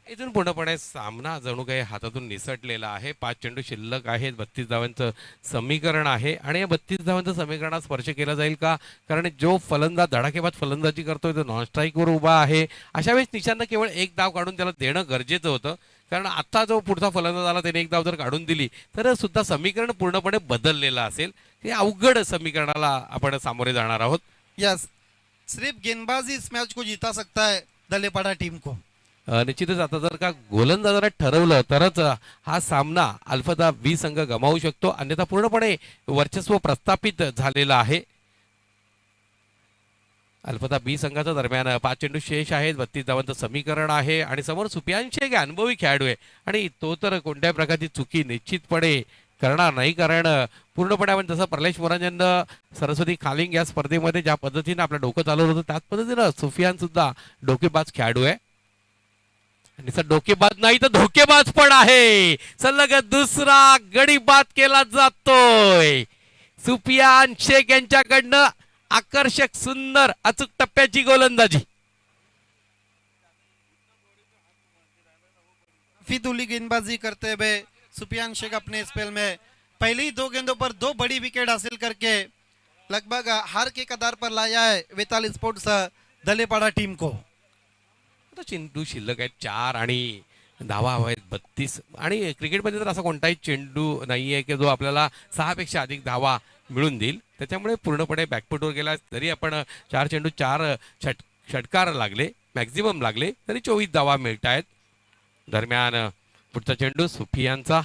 [SPEAKER 3] इथून पूर्णपणे सामना जणू काही हातातून निसटलेला आहे। 5 चेंडू शिल्लक आहेत, 32 धावांचं समीकरण आहे आणि या 32 धावांचं समीकरणात स्पर्श केला जाईल का? कारण जो फलंदाज धडाकेबाद फलंदाजी करतोय तो नॉन स्ट्राईकवर उभा आहे। अशा वेळेस निशांत केवळ एक धाव काढून त्याला देणं गरजेचं होतं, कारण आता जो पुढचा फलंदाज आला त्याने एक धाव जर काढून दिली तर सुद्धा समीकरण पूर्णपणे बदललेलं असेल। हे अवघड समीकरणाला आपण सामोरे जाणार आहोत।
[SPEAKER 6] यस, सिर्फ गेंदबाजी इस मैच को जिता सकता है दलेपाड़ा टीम को।
[SPEAKER 3] निश्चितच आता जर का गोलंदाजाने ठरवलं तरच हा सामना अल्फादा बी संघ गमावू शकतो, अन्यथा पूर्णपणे वर्चस्व प्रस्थापित झालेलं आहे अल्फादा बी संघाच्या। दरम्यान 5 चेंडू शेष आहेत, 32 धावांचं समीकरण आहे आणि समोर सुफियान शेख अनुभवी खेळाडू आहे आणि तो तर कोणत्याही प्रकारची चुकी निश्चितपणे करणार नाही, कारण पूर्णपणे आपण जसं प्रलेश मोरांजन सरस्वती खालिंग या स्पर्धेमध्ये ज्या पद्धतीने आपलं डोकं चालवलं होतं त्याच पद्धतीनं सुफियान सुद्धा डोकेबाज खेळाडू आहे आणि सर डोकेबाज नाही तर धोकेबाज पण आहे। सलग दुसरा गडी बाद केला जातोय सुफियान शेख यांच्याकडनं। आकर्षक सुंदर अचूक टप्प्याची गोलंदाजी।
[SPEAKER 6] फितूली गेंदबाजी करते हुए सुफियान शेख अपने स्पेल में पहली 2 गेंदों पर 2 बड़ी विकेट हासिल करके लगभग हार के कगार पर लाया है वेताल स्पोर्ट्स दलेपाड़ा टीम को।
[SPEAKER 3] आता चेंडू शिल्लक आहेत 4 आणि धावा हवा आहेत 32 आणि क्रिकेटमध्ये तर असा कोणताही चेंडू नाहीये की जो आपल्याला 6 पेक्षा अधिक धावा मिळून देईल, त्याच्यामुळे पूर्णपणे बॅकफुटवर गेला तरी आपण 4 चेंडू 4 षटकार लागले, मॅक्झिमम लागले तरी 24 धावा मिळत आहेत। दरम्यान पुढचा चेंडू सुफियानचा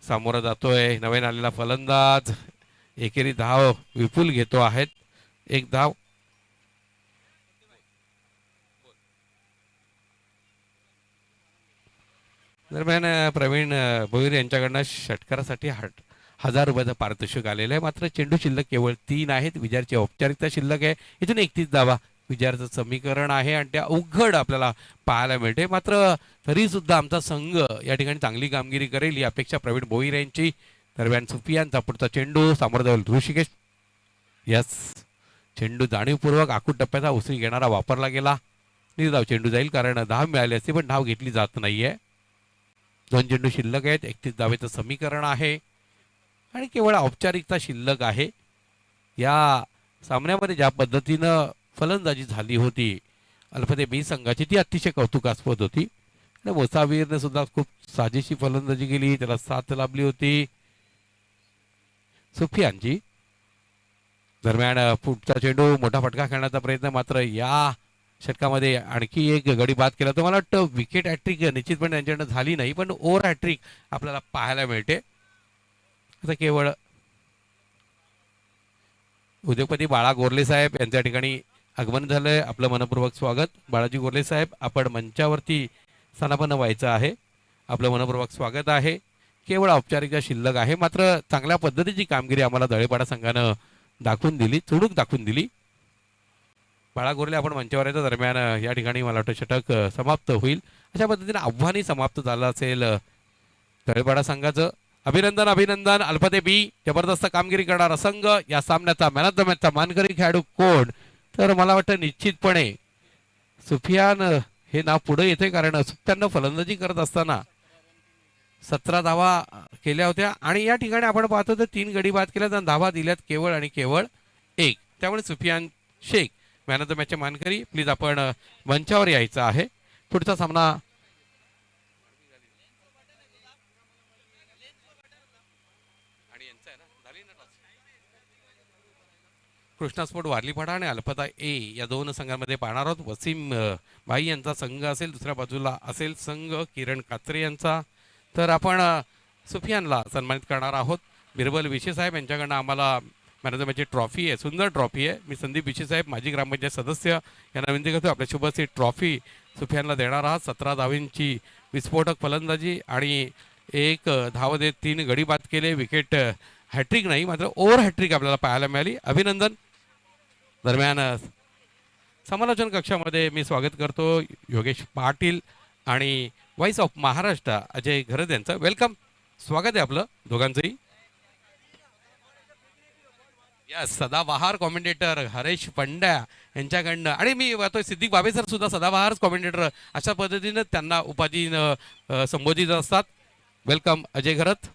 [SPEAKER 3] सामोरा जातोय नवीन आलेला फलंदाज, एकेरी धाव विपुल घेतो आहेत, 1 धाव। दरम्यान प्रवीण भोईर यांच्याकडनं षटकारासाठी 1000 रुपयाचं पारितोषिक आलेलं आहे, मात्र चेंडू शिल्लक केवळ 3 आहेत। विजयाची औपचारिकता शिल्लक आहे, इथून 31 धावा विजयाचं समीकरण आहे आणि त्या अवघड आपल्याला पाहायला मिळते। मात्र तरी सुद्धा आमचा संघ या ठिकाणी चांगली कामगिरी करेल ही अपेक्षा प्रवीण भोईर यांची। दरम्यान सुफियानचा पुढचा चेंडू सामोरं जाईल ऋषिकेश। यस, चेंडू जाणीवपूर्वक आखूड टप्प्याचा उसळी घेणारा वापरला गेला। निर्धाव चेंडू जाईल कारण धाव मिळाली असती पण धाव घेतली जात नाहीये। 2 चेंडू शिल्लक आहेत, 31 धावेचं समीकरण आहे आणि केवळ औपचारिकता शिल्लक आहे। या सामन्यामध्ये ज्या पद्धतीनं फलंदाजी झाली होती अल्फादे बी संघाची ती अतिशय कौतुकास्पद होती आणि मोसावीरने सुद्धा खूप साजेशी फलंदाजी केली, त्याला साथ लाभली होती सुफियानची। दरम्यान पुढचा चेंडू मोठा फटका खेळण्याचा प्रयत्न, मात्र या षटकामध्ये आणखी एक गडी बाद केला। तर मला वाटतं विकेट हॅट्रिक निश्चितपणे त्यांच्याकडनं झाली नाही पण ओव्हर हॅट्रिक आपल्याला पाहायला मिळते। आता केवळ उद्योगपती बाळा गोरले साहेब यांच्या ठिकाणी आगमन झालंय, आपलं मनपूर्वक स्वागत। बाळाजी गोरले साहेब आपण मंचावरती स्थानापन्न व्हायचं आहे, आपलं मनपूर्वक स्वागत आहे। केवळ औपचारिकता शिल्लक आहे, मात्र चांगल्या पद्धतीची कामगिरी आम्हाला दळेपाडा संघानं दाखवून दिली, चुडूक दाखवून दिली। बाळा गोरले आपण मंचावर येतो। दरम्यान या ठिकाणी मला वाटतं षटक समाप्त होईल, अशा पद्धतीने आव्हानही समाप्त झालं असेल दळेपाडा संघाचं अभिनंदन अभिनंदन. अल्फते बी जबरदस्त कामगिरी करणारा संघ. या सामन्याचा मॅन ऑफ द मॅचचा मानकरी खेळाडू कोण? तर मला वाटतं निश्चितपणे सुफियान हे नाव पुढे येते, कारण सुफियाननं फलंदाजी करत असताना 17 धावा केल्या होत्या आणि या ठिकाणी आपण पाहतो तर 3 गडी बाद केल्या तर धावा दिल्यात केवळ आणि केवळ 1. त्यामुळे Sufiyan Shaikh man of the मॅचचे मानकरी. प्लीज आपण मंचावर यायचं आहे. पुढचा सामना कृष्णा स्पोर्ट वारलीपाडा आणि अल्फता ए या दोन संघांमध्ये पाहणार आहोत. वसीम भाई यांचा संघ असेल, दुसऱ्या बाजूला असेल संघ किरण कात्रे यांचा. तर आपण सुफियानला सन्मानित करणार आहोत. बिरबल विशे साहेब यांच्याकडनं आम्हाला मॅन ऑफ द मॅचची ट्रॉफी आहे, सुंदर ट्रॉफी आहे. मी संदीप विशे साहेब माजी ग्रामपंचायत सदस्य यांना विनंती करतो आपल्या शुभ अशी ट्रॉफी सुफियानला देणार आहात. 17 धावींची विस्फोटक फलंदाजी आणि 1 धाव देत 3 गडी बाद केले. विकेट हॅट्रिक नाही मात्र ओव्हर हॅट्रिक आपल्याला पाहायला मिळाली. अभिनंदन. दरम्यान समालोचन कक्षामध्ये मी स्वागत करतो योगेश पाटील आणि व्हॉइस ऑफ महाराष्ट्र अजय घरत यांचं. वेलकम, स्वागत आहे आपलं दोघांचंही. यस, सदाबहार कॉमेंटेटर हरेश पंड्या यांच्याकडनं आणि मी वाटतोय सिद्दीक बाबे सर सुद्धा सदाबहार कॉमेंटेटर अशा पद्धतीनं त्यांना उपाधी संबोधित असतात. वेलकम अजय घरत.